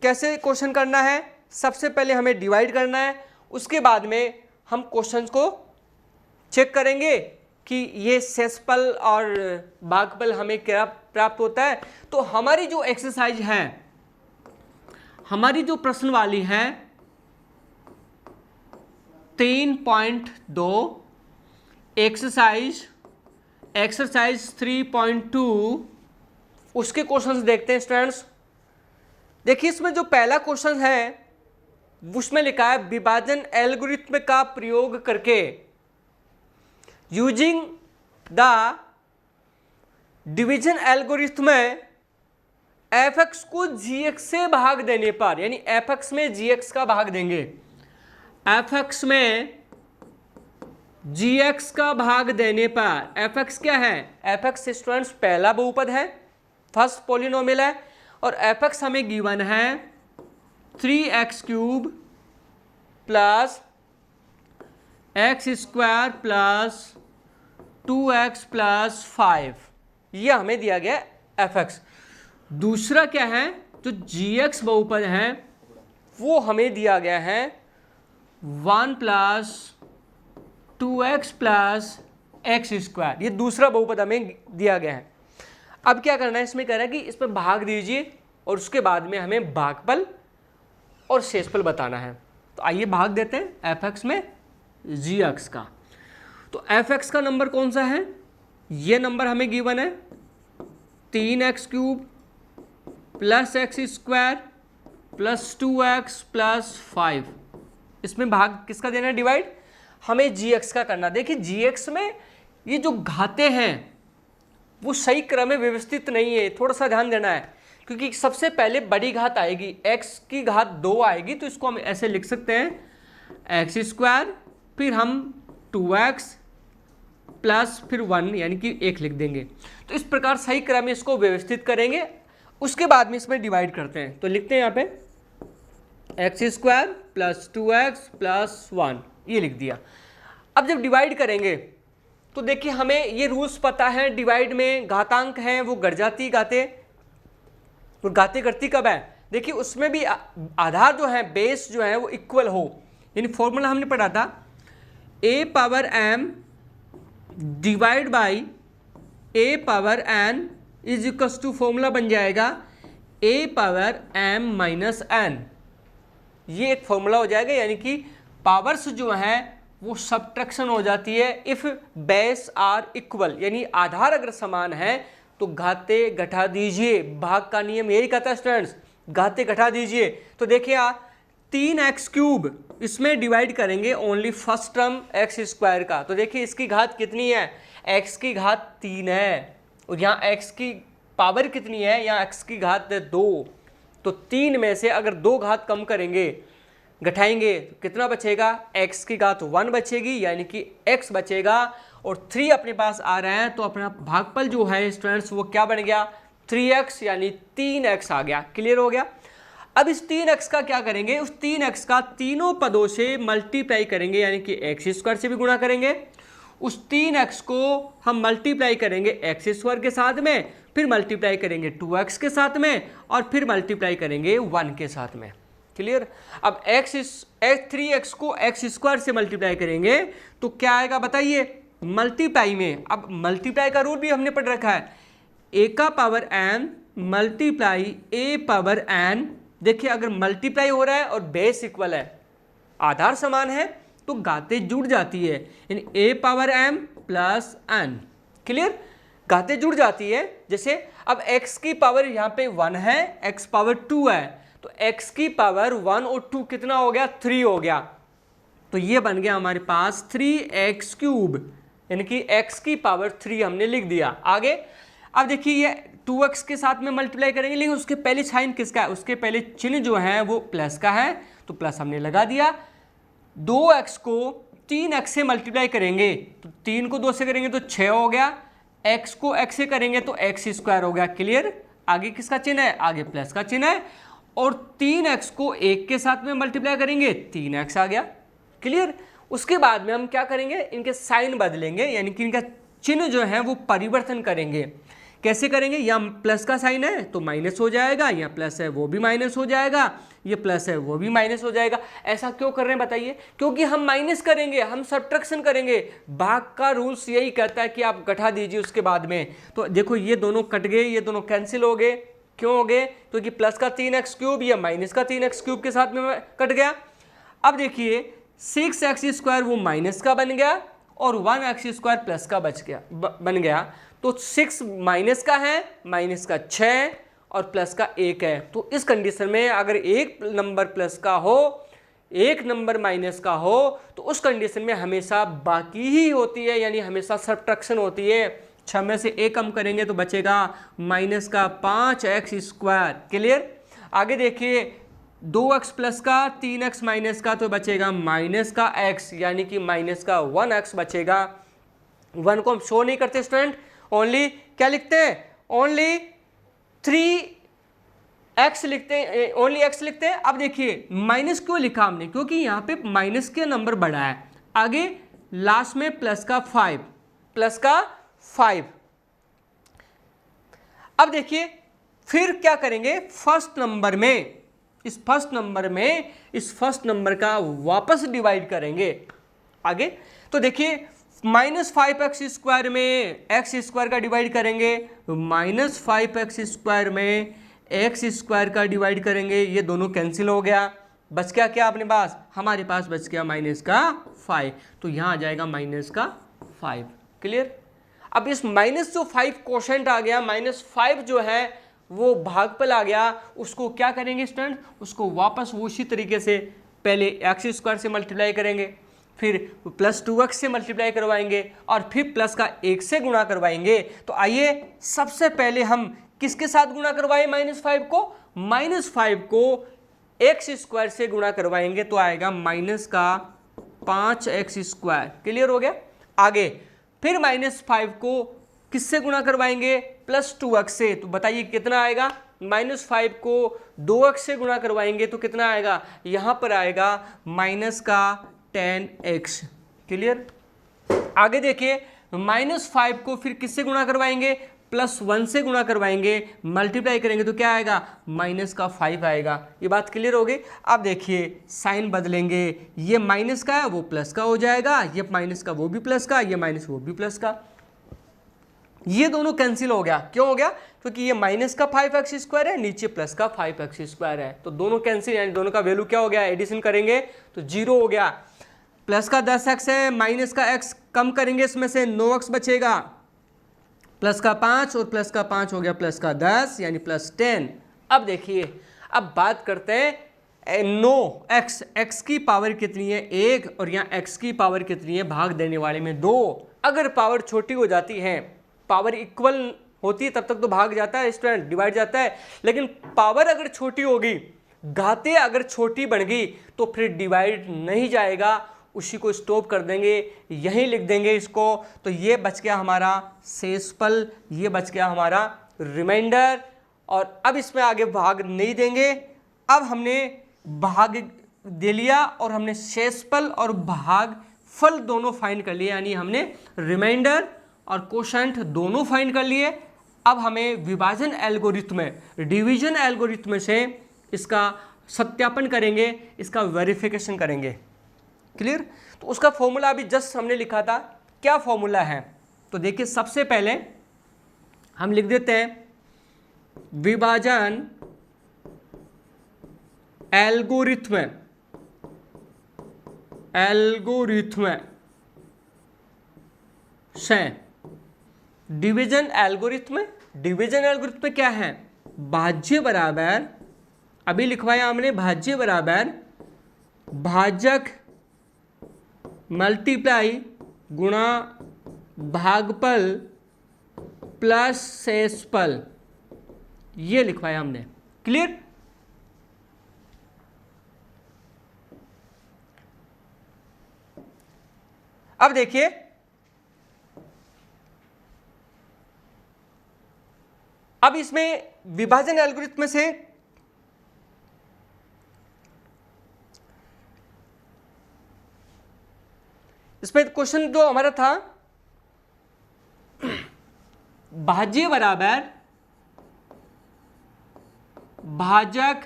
कैसे क्वेश्चन करना है। सबसे पहले हमें डिवाइड करना है, उसके बाद में हम क्वेश्चंस को चेक करेंगे कि ये शेषफल और भागफल हमें क्या प्राप्त होता है। तो हमारी जो एक्सरसाइज है, हमारी जो प्रश्न वाली है 3.2 एक्सरसाइज 3.2 उसके क्वेश्चंस देखते हैं स्टूडेंट्स। देखिए इसमें जो पहला क्वेश्चन है उसमें लिखा है विभाजन एल्गोरिथ्म का प्रयोग करके यूजिंग द डिवीजन एल्गोरिथ्म एफ(x) को जी(x) से भाग देने पर, यानी एफ(x) में जी(x) का भाग देंगे, एफ(x) में जी(x) का भाग देने पर एफ(x) क्या है, एफ(x) स्टूडेंट्स पहला बहुपद है, फर्स्ट पॉलिनोमियल है, और एफ(x) हमें गिवन है 3x³ plus x² plus 2x plus 5, ये हमें दिया गया एफ(x). दूसरा क्या है, जो जी(x) बहुपद है वो हमें दिया गया है 1 प्लस 2x प्लस x², ये दूसरा बहुपद हमें दिया गया है। अब क्या करना है, इसमें कह रहा है कि इस पर भाग दीजिए और उसके बाद में हमें भागफल और शेषफल बताना है। तो आइए भाग देते हैं एफ(x) में जी(x) का। तो एफ(x) का नंबर कौन सा है, ये नंबर हमें गिवन है 3x³ plus x² plus 2x plus 5। इसमें भाग किसका देना है, डिवाइड हमें जी(x) का करना। देखिए जी(x) में ये जो घाते हैं वो सही क्रम में व्यवस्थित नहीं है, थोड़ा सा ध्यान देना है, क्योंकि सबसे पहले बड़ी घात आएगी, x की घात 2 आएगी, तो इसको हम ऐसे लिख सकते हैं x², फिर हम 2x प्लस फिर 1 यानी कि 1 लिख देंगे। तो इस प्रकार सही क्रम में इसको व्यवस्थित करेंगे, उसके बाद में इसमें डिवाइड करते हैं। तो लिखते हैं यहाँ पे x² प्लस 2x प्लस 1, ये लिख दिया। अब जब डिवाइड करेंगे तो देखिए हमें ये रूल्स पता है, डिवाइड में घातांक हैं वो घट जाती घाते, और घाते घटती कब है, देखिए उसमें भी आधार जो है, बेस जो है वो इक्वल हो, यानी फॉर्मूला हमने पढ़ा था a⁻m divide by a⁻n is equals to, formula बन जाएगा a⁻m माइनस n, ये एक फॉर्मूला हो जाएगा, यानी कि पावर्स जो है वो सब्ट्रैक्शन हो जाती है इफ बेस आर इक्वल, यानी आधार अगर समान है तो घाते घटा दीजिए। भाग का नियम यही कहता है स्टूडेंट्स, घाते घटा दीजिए। तो देखिए 3x³ इसमें डिवाइड करेंगे ओनली फर्स्ट टर्म x² का, तो देखिए इसकी घात कितनी है, x की घात 3 है, और यहाँ x की पावर कितनी है, यहाँ x की घात 2, तो 3 में से अगर 2 घात कम करेंगे, घटाएंगे, तो कितना बचेगा, x की घात 1 बचेगी, यानी कि x बचेगा, और 3 अपने पास आ रहे हैं, तो अपना भागफल जो है स्टूडेंट्स वो क्या बन गया, 3x यानी 3x आ गया। क्लियर हो गया। अब इस 3x का क्या करेंगे, उस 3x का तीनों पदों से मल्टीप्लाई करेंगे, यानी कि x² से भी गुणा करेंगे, उस 3x को हम मल्टीप्लाई करेंगे x² के साथ में, फिर मल्टीप्लाई करेंगे 2x के साथ में, और फिर मल्टीप्लाई करेंगे 1 के साथ में। क्लियर। अब 3x को x² से मल्टीप्लाई करेंगे तो क्या आएगा बताइए, मल्टीप्लाई में, अब मल्टीप्लाई का रूल भी हमने पढ़ रखा है, ए का पावर एन मल्टीप्लाई ए पावर एन। देखिए अगर मल्टीप्लाई हो रहा है और बेस इक्वल है, आधार समान है, तो घातें जुड़ जाती है, यानी A power M plus N. Clear, घातें जुड़ जाती है। जैसे अब x की पावर यहाँ पे 1 है, x पावर 2 है, तो x की पावर 1 और 2 कितना हो गया, 3 हो गया। तो ये बन गया हमारे पास 3x क्यूब, यानी कि x की पावर 3 हमने लिख दिया। आगे अब देखिए ये 2x के साथ में मल्टीप्लाई करेंगे, लेकिन उसके पहले साइन किसका है, उसके पहले चिन्ह जो है वो प्लस का है, तो प्लस हमने लगा दिया। 2x को 3x से मल्टीप्लाई करेंगे तो 3 को 2 से करेंगे तो 6 हो गया, x को x से करेंगे तो x स्क्वायर हो गया। क्लियर, आगे किसका चिन्ह है, आगे प्लस का चिन्ह है, और 3x को 1 के साथ में मल्टीप्लाई करेंगे 3x आ गया। क्लियर, उसके बाद में हम क्या करेंगे, इनके साइन बदलेंगे, यानी कि इनका चिन्ह जो है वो परिवर्तन करेंगे। कैसे करेंगे, यहाँ प्लस का साइन है तो माइनस हो जाएगा, यहाँ प्लस है वो भी माइनस हो जाएगा, ये प्लस है वो भी माइनस हो जाएगा। ऐसा क्यों कर रहे हैं बताइए, क्योंकि हम माइनस करेंगे, हम सब्ट्रैक्शन करेंगे। भाग का रूल्स यही कहता है कि आप घटा दीजिए उसके बाद में। तो देखो ये दोनों कट गए, ये दोनों कैंसिल हो गए। क्यों हो गए, क्योंकि प्लस का 3x क्यूब या माइनस का 3x क्यूब के साथ में कट गया। अब देखिए 6x स्क्वायर वो माइनस का बन गया और 1x स्क्वायर प्लस का बन गया। तो 6 माइनस का है, माइनस का 6 और प्लस का 1 है। तो इस कंडीशन में अगर एक नंबर प्लस का हो, एक नंबर माइनस का हो, तो उस कंडीशन में हमेशा बाकी ही होती है, यानी हमेशा सब्ट्रैक्शन होती है। 6 में से 1 कम करेंगे तो बचेगा माइनस का 5x स्क्वायर। क्लियर, आगे देखिए 2x प्लस का 3x माइनस का तो बचेगा माइनस का x, यानी कि माइनस का 1x बचेगा। 1 को हम शो नहीं करते स्टूडेंट, ओनली क्या लिखते हैं, ओनली 3x लिखते हैं, ओनली x लिखते हैं। अब देखिए माइनस क्यों लिखा हमने, क्योंकि यहाँ पे माइनस के नंबर बढ़ा है, आगे लास्ट में प्लस का 5, प्लस का 5। अब देखिए फिर क्या करेंगे, फर्स्ट नंबर में, इस फर्स्ट नंबर का वापस डिवाइड करेंगे आगे। तो देखिए -5x स्क्वायर में x स्क्वायर का डिवाइड करेंगे, -5x स्क्वायर में x स्क्वायर का डिवाइड करेंगे, ये दोनों कैंसिल हो गया। बच गया क्या अपने पास, हमारे पास बच गया माइनस का 5, तो यहाँ आ जाएगा माइनस का 5। क्लियर, अब इस माइनस जो 5 कोशेंट आ गया, -5 जो है वो भागफल आ गया, उसको क्या करेंगे स्टूडेंट, उसको वापस वो उसी तरीके से पहले x स्क्वायर से मल्टीप्लाई करेंगे, फिर प्लस 2x से मल्टीप्लाई करवाएंगे और फिर प्लस का 1 से गुणा करवाएंगे। तो आइए सबसे पहले हम किसके साथ गुणा करवाएं, -5 को, -5 को x स्क्वायर से गुणा करवाएंगे तो आएगा माइनस का 5x स्क्वायर। क्लियर हो गया, आगे फिर -5 को किससे गुणा करवाएंगे, प्लस 2x से, तो बताइए कितना आएगा, -5 को 2x से गुणा करवाएंगे तो कितना आएगा, यहाँ पर आएगा माइनस का 10x। क्लियर, आगे देखिए -5 को फिर किससे गुणा करवाएंगे, +1 से गुणा करवाएंगे, मल्टीप्लाई करेंगे तो क्या आएगा, माइनस का 5 आएगा। ये बात क्लियर हो गई। अब देखिए साइन बदलेंगे, ये माइनस का है वो प्लस का हो जाएगा, ये माइनस का वो भी प्लस का, ये माइनस वो भी प्लस का, ये दोनों कैंसिल हो गया। क्यों हो गया, क्योंकि ये माइनस का 5x स्क्वायर है, नीचे प्लस का 5x स्क्वायर है, तो दोनों कैंसिल, यानी दोनों का वैल्यू क्या हो गया, एडिशन करेंगे तो 0 हो गया। प्लस का 10x है, माइनस का x कम करेंगे, इसमें से 9x बचेगा, प्लस का 5 और प्लस का 5 हो गया प्लस का 10, यानी +10। अब देखिए अब बात करते हैं 9x, x की पावर कितनी है 1 और यहाँ x की पावर कितनी है, भाग देने वाले में 2। अगर पावर छोटी हो जाती है, पावर इक्वल होती है तब तक तो भाग जाता है स्टूडेंट, डिवाइड जाता है, लेकिन पावर अगर छोटी होगी, घातें अगर छोटी बन गई तो फिर डिवाइड नहीं जाएगा, उसी को स्टॉप कर देंगे, यहीं लिख देंगे इसको। तो ये बच गया हमारा शेषफल, ये बच गया हमारा रिमाइंडर, और अब इसमें आगे भाग नहीं देंगे। अब हमने भाग दे लिया और हमने शेषफल और भागफल दोनों फाइंड कर लिए, यानी हमने रिमाइंडर और कोशेंट दोनों फाइंड कर लिए। अब हमें विभाजन एल्गोरिथ्म, डिवीजन एल्गोरिथ्म से इसका सत्यापन करेंगे, इसका वेरिफिकेशन करेंगे। क्लियर, तो उसका फॉर्मूला अभी जस्ट हमने लिखा था, क्या फॉर्मूला है, तो देखिए सबसे पहले हम लिख देते हैं विभाजन एल्गोरिथ्म से डिवीजन एल्गोरिथ्म क्या है? भाज्य बराबर, अभी लिखवाया हमने, भाज्य बराबर भाजक मल्टीप्लाई गुणा भागफल प्लस शेषफल, ये लिखवाया हमने। क्लियर? अब देखिए अब इसमें विभाजन एल्गोरिथ्म से इसमें क्वेश्चन जो हमारा था, भाज्य बराबर भाजक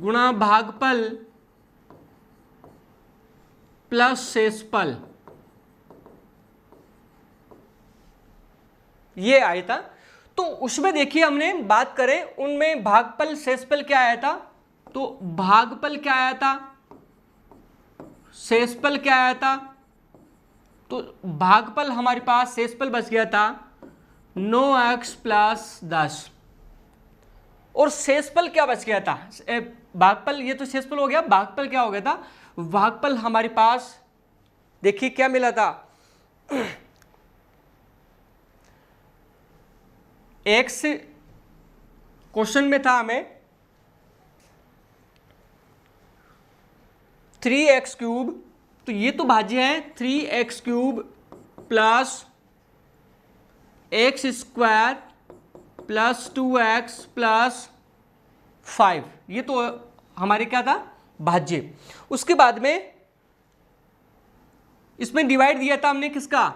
गुणा भागफल प्लस शेषफल, ये आया था। तो उसमें देखिए हमने बात करें उनमें भागफल शेषफल क्या आया था, तो भागफल क्या आया था, शेषफल क्या आया था, तो भागफल हमारे पास, शेषफल बच गया था 9x प्लस 10, और शेषफल क्या बच गया था, भागफल, ये तो शेषफल हो गया, भागफल क्या हो गया था, भागफल हमारे पास देखिए क्या मिला था, x क्वेश्चन में था हमें 3x क्यूब, तो ये तो भाज्य है 3x cube plus x square plus 2x plus 5, ये तो हमारे क्या था, भाज्य। उसके बाद में इसमें डिवाइड दिया था हमने किसका,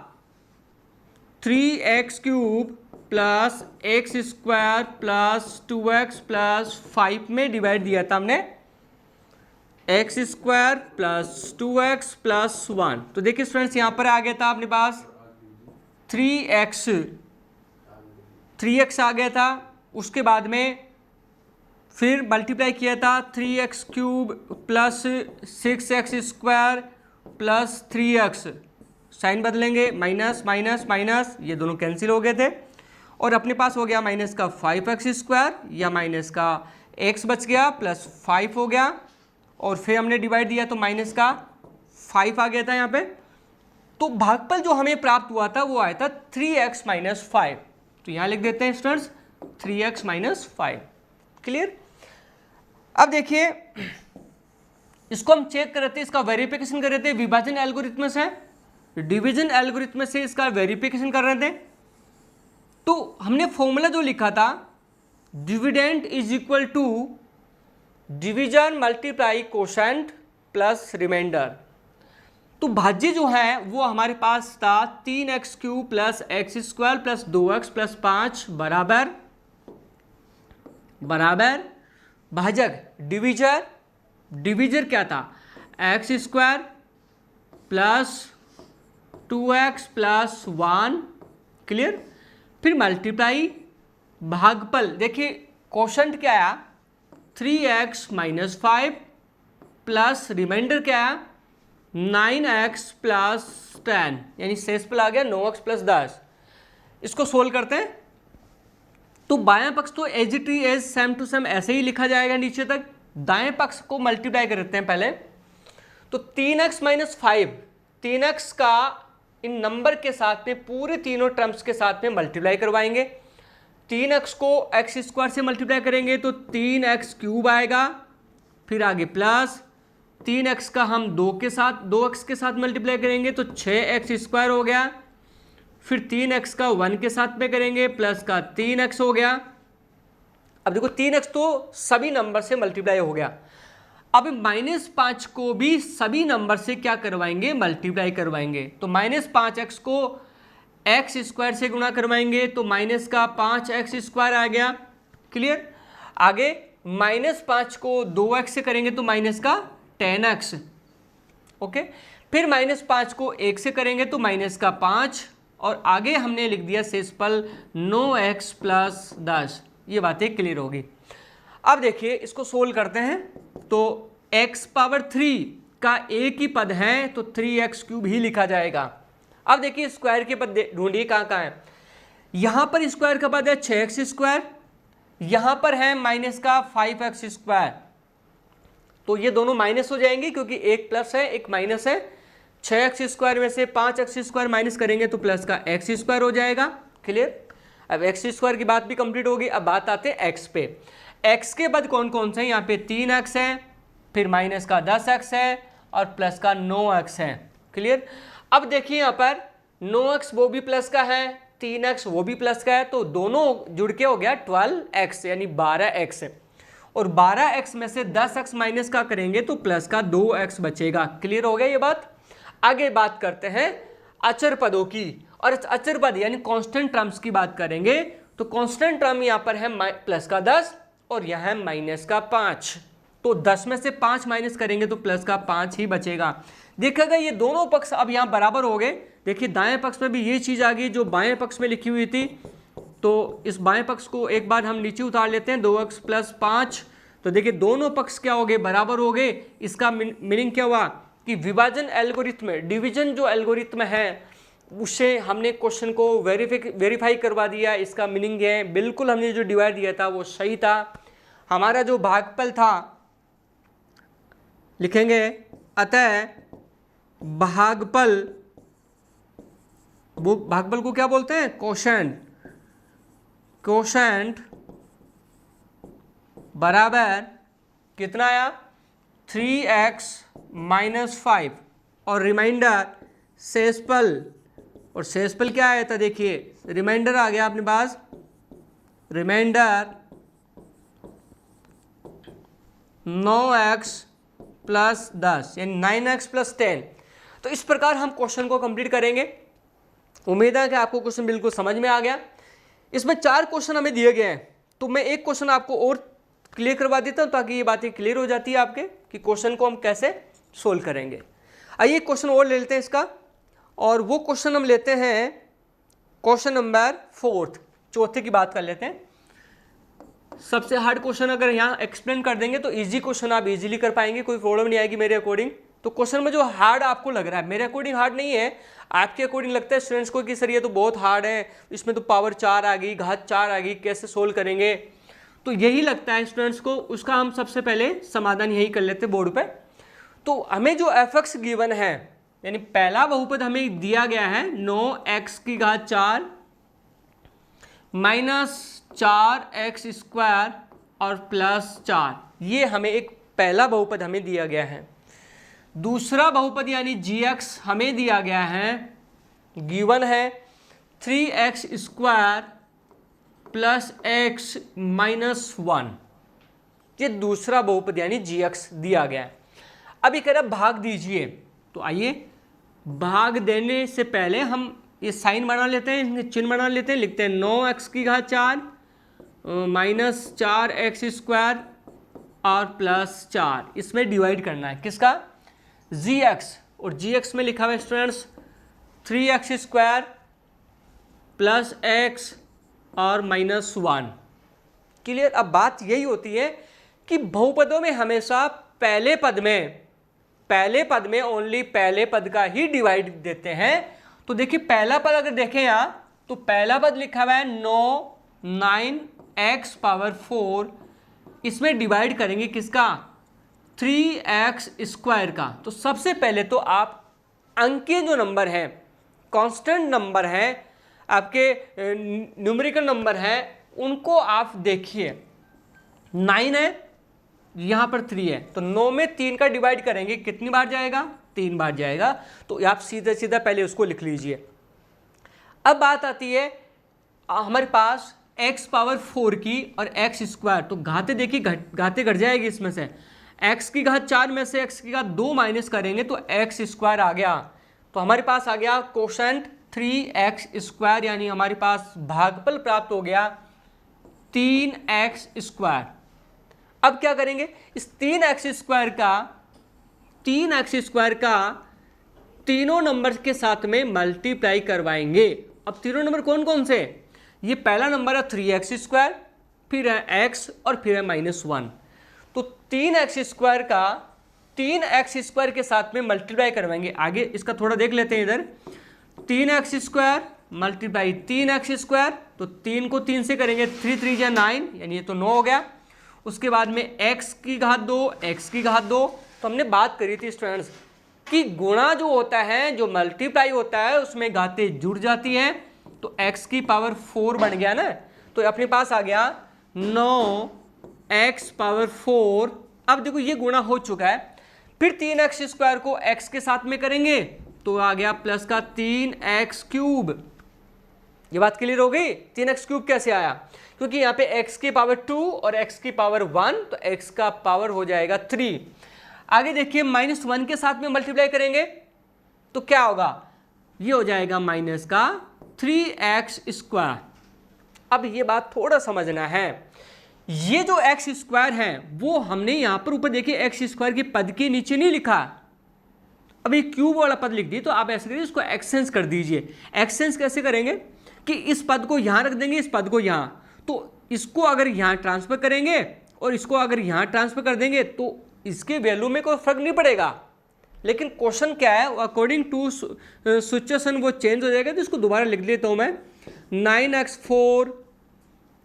3x cube plus x square plus 2x plus 5 में डिवाइड दिया था हमने x square plus 2x plus 1। तो देखिए स्टूडेंट्स यहाँ पर आ गया था अपने पास 3x आ गया था। उसके बाद में फिर मल्टीप्लाई किया था 3x cube plus 6x square plus 3x, sign बदलेंगे, माइनस माइनस माइनस, ये दोनों कैंसिल हो गए थे, और अपने पास हो गया माइनस का 5x स्क्वायर या माइनस का x बच गया प्लस 5 हो गया, और फिर हमने डिवाइड दिया तो माइनस का 5 आ गया था यहाँ पे। तो भागफल जो हमें प्राप्त हुआ था वो आया था 3x माइनस 5, तो यहाँ लिख देते हैं स्टूडेंट्स 3x माइनस 5। क्लियर? अब देखिए इसको हम चेक कर रहे थे, इसका वेरिफिकेशन कर रहे थे, विभाजन एल्गोरिथ्म से डिवीजन एल्गोरिथ्म से इसका वेरिफिकेशन कर रहे थे। तो हमने फॉर्मूला जो लिखा था, dividend is equal to division multiply quotient plus remainder. तो भाज्य जो है वो हमारे पास था 3x cube plus x square plus 2x plus 5 बराबर भाजक डिवीजर क्या था, x square plus 2x plus 1। Clear? फिर मल्टीप्लाई भागफल, देखिए कोशेंट क्या आया 3x माइनस 5 प्लस रिमाइंडर क्या आया 9x प्लस 10, यानी शेषफल आ गया 9x प्लस 10। इसको सोल्व करते हैं तो बायां पक्ष तो as it is same to same ऐसे ही लिखा जाएगा नीचे तक, दाएं पक्ष को मल्टीप्लाई करते हैं पहले। तो 3x माइनस 5, 3x का इन नंबर के साथ में पूरे तीनों टर्म्स के साथ में मल्टीप्लाई करवाएंगे। 3x को एक्स स्क्वायर से मल्टीप्लाई करेंगे तो 3x क्यूब आएगा, फिर आगे प्लस 3x का हम 2x के साथ मल्टीप्लाई करेंगे तो 6x स्क्वायर हो गया, फिर 3x का 1 के साथ में करेंगे प्लस का 3x हो गया। अब देखो 3x तो सभी नंबर से मल्टीप्लाई हो गया, अब -5 को भी सभी नंबर से क्या करवाएंगे, मल्टीप्लाई करवाएंगे। तो -5x को एक्स स्क्वायर से गुणा करवाएंगे तो माइनस का 5x स्क्वायर आ गया। क्लियर? आगे -5 को 2x से करेंगे तो माइनस का 10x। ओके, फिर -5 को 1 से करेंगे तो -5, और आगे हमने लिख दिया शेषफल 9x + 10। ये बातें क्लियर होगी। अब देखिए इसको सोल्व करते हैं, तो x⁻³ का एक ही पद है तो 3x³ ही लिखा जाएगा। अब देखिए स्क्वायर के पद ढूंढिए कहाँ कहाँ है। यहाँ पर स्क्वायर का पद है 6x², यहाँ पर है -5x², तो ये दोनों माइनस हो जाएंगे क्योंकि एक प्लस है एक माइनस है। 6x² में से 5x² माइनस करेंगे तो प्लस का x² हो जाएगा। क्लियर। अब x² की बात भी कंप्लीट होगी। अब बात आते हैं x पे। x के पद कौन कौन से हैं? यहाँ पे 3x है, फिर -10x है और प्लस का 9x है। क्लियर। अब देखिए यहाँ पर 9x वो भी प्लस का है, 3x वो भी प्लस का है, तो दोनों जुड़ के हो गया 12x यानी 12x है। और 12x में से 10x माइनस का करेंगे तो प्लस का 2x बचेगा। क्लियर हो गया ये बात। आगे बात करते हैं अचर पदों की, और अचर पद यानी कांस्टेंट टर्म्स की बात करेंगे। तो कांस्टेंट टर्म यहाँ पर है प्लस का 10 और यहाँ है -5, तो 10 में से 5 माइनस करेंगे तो प्लस का 5 ही बचेगा। देखिएगा ये दोनों पक्ष अब यहाँ बराबर हो गए। देखिए दाएं पक्ष में भी ये चीज़ आ गई जो बाएं पक्ष में लिखी हुई थी, तो इस बाएं पक्ष को एक बार हम नीचे उतार लेते हैं, 2x + 5। तो देखिए दोनों पक्ष क्या हो गए? बराबर हो गए। इसका मीनिंग क्या हुआ कि विभाजन एल्गोरिथम, डिवीजन जो एल्गोरिथम है उससे हमने क्वेश्चन को वेरीफाई करवा दिया। इसका मीनिंग है बिल्कुल हमने जो डिवाइड दिया था वो सही था। हमारा जो भागफल था लिखेंगे, अतः भागफल, वो भागफल को क्या बोलते हैं? कोशेंट बराबर कितना आया? 3x - 5 और रिमाइंडर शेषफल, और शेषफल क्या आया था? देखिए रिमाइंडर आ गया अपने पास, रिमाइंडर 9x + 10 यानी 9x + 10। तो इस प्रकार हम क्वेश्चन को कंप्लीट करेंगे। उम्मीद है कि आपको क्वेश्चन बिल्कुल समझ में आ गया। इसमें 4 क्वेश्चन हमें दिए गए हैं, तो मैं एक क्वेश्चन आपको और क्लियर करवा देता हूं ताकि ये बातें क्लियर हो जाती है आपके कि क्वेश्चन को हम कैसे सोल्व करेंगे। आइए क्वेश्चन और ले लेते हैं इसका, और वो क्वेश्चन हम लेते हैं क्वेश्चन नंबर 4, चौथे की बात कर लेते हैं। सबसे हार्ड क्वेश्चन अगर यहाँ एक्सप्लेन कर देंगे तो इजी क्वेश्चन आप इजीली कर पाएंगे, कोई प्रॉब्लम नहीं आएगी मेरे अकॉर्डिंग। तो क्वेश्चन में जो हार्ड आपको लग रहा है, मेरे अकॉर्डिंग हार्ड नहीं है, आपके अकॉर्डिंग लगता है स्टूडेंट्स को कि सर ये तो बहुत हार्ड है, इसमें तो पावर 4 आ गई, घात 4 आ गई, कैसे सोल्व करेंगे, तो यही लगता है स्टूडेंट्स को। उसका हम सबसे पहले समाधान यही कर लेते हैं बोर्ड पे। तो हमें जो f(x) गिवन है, यानी पहला बहुपद हमें दिया गया है 9x⁴ -4x² और +4, ये हमें एक पहला बहुपद हमें दिया गया है। दूसरा बहुपद यानी gx हमें दिया गया है, गिवन है 3x² + x - 1, ये दूसरा बहुपद यानी gx दिया गया है। अभी कह रहा भाग दीजिए, तो आइए भाग देने से पहले हम ये साइन बना लेते हैं, चिन्ह बना लेते हैं, लिखते हैं 9x⁴ -4x² और +4, इसमें डिवाइड करना है किसका? gx, और gx में लिखा हुआ है स्टूडेंट्स 3x² + x और -1। क्लियर। अब बात यही होती है कि बहुपदों में हमेशा पहले पद में ओनली पहले पद का ही डिवाइड देते हैं। तो देखिए पहला पद अगर देखें यहाँ, तो पहला पद लिखा हुआ है 9x⁴, इसमें डिवाइड करेंगे किसका? 3x² का। तो सबसे पहले तो आप अंकीय जो नंबर है, कांस्टेंट नंबर है, आपके न्यूमेरिकल नंबर है, उनको आप देखिए। 9 है, यहाँ पर 3 है, तो 9 में 3 का डिवाइड करेंगे, कितनी बार जाएगा? 3 बार जाएगा। तो आप सीधा सीधा पहले उसको लिख लीजिए। अब बात आती है हमारे पास x⁴ की और x², तो घाते देखिए घाते घट जाएगी इसमें से, x⁴ में से x⁴ माइनस करेंगे तो x² आ गया। तो हमारे पास आ गया कोशेंट 3x², यानी हमारे पास भागफल प्राप्त हो गया 3x²। अब क्या करेंगे? इस 3x² का तीनों नंबर के साथ में मल्टीप्लाई करवाएंगे। अब तीनों नंबर कौन कौन से? ये पहला नंबर है 3x², फिर है x और फिर है -1। तो 3x² का 3x² के साथ में मल्टीप्लाई करवाएंगे। आगे इसका थोड़ा देख लेते हैं इधर। 3x² मल्टीप्लाई 3x², तो 3 को 3 से करेंगे, 3 3 जा 9, यानी ये तो 9 हो गया। उसके बाद में x की घात 2, x की घात 2। तो हमने बात करी थी स्टूडेंट्स कि गुणा जो होता है, जो मल्टीप्लाई होता है, उसमें घातें जुड़ जाती हैं। तो x की पावर 4 बन गया ना, तो अपने पास आ गया 9x पावर 4। अब देखो ये गुणा हो चुका है। फिर 3x² को x के साथ में करेंगे तो आ गया प्लस का 3x³। ये बात क्लियर हो गई? 3x³ कैसे आया? क्योंकि यहाँ पे x की पावर 2 और x की पावर 1, तो x का पावर हो जाएगा 3। आगे देखिए -1 के साथ में मल्टीप्लाई करेंगे तो क्या होगा? ये हो जाएगा माइनस का 3x²। अब ये बात थोड़ा समझना है, ये जो x² है वो हमने यहाँ पर ऊपर देखिए x² के पद के नीचे नहीं लिखा, अब ये क्यूब वाला पद लिख दी। तो आप ऐसे करिए, इसको एक्सचेंज कर दीजिए। एक्सचेंज कैसे करेंगे कि इस पद को यहाँ रख देंगे, इस पद को यहाँ, तो इसको अगर यहाँ ट्रांसफर करेंगे और इसको अगर यहाँ ट्रांसफर कर देंगे तो इसके वैल्यू में कोई फर्क नहीं पड़ेगा। लेकिन क्वेश्चन क्या है, अकॉर्डिंग टू सिचुएशन वो चेंज हो जाएगा। तो इसको दोबारा लिख लेता हूँ मैं। 9x4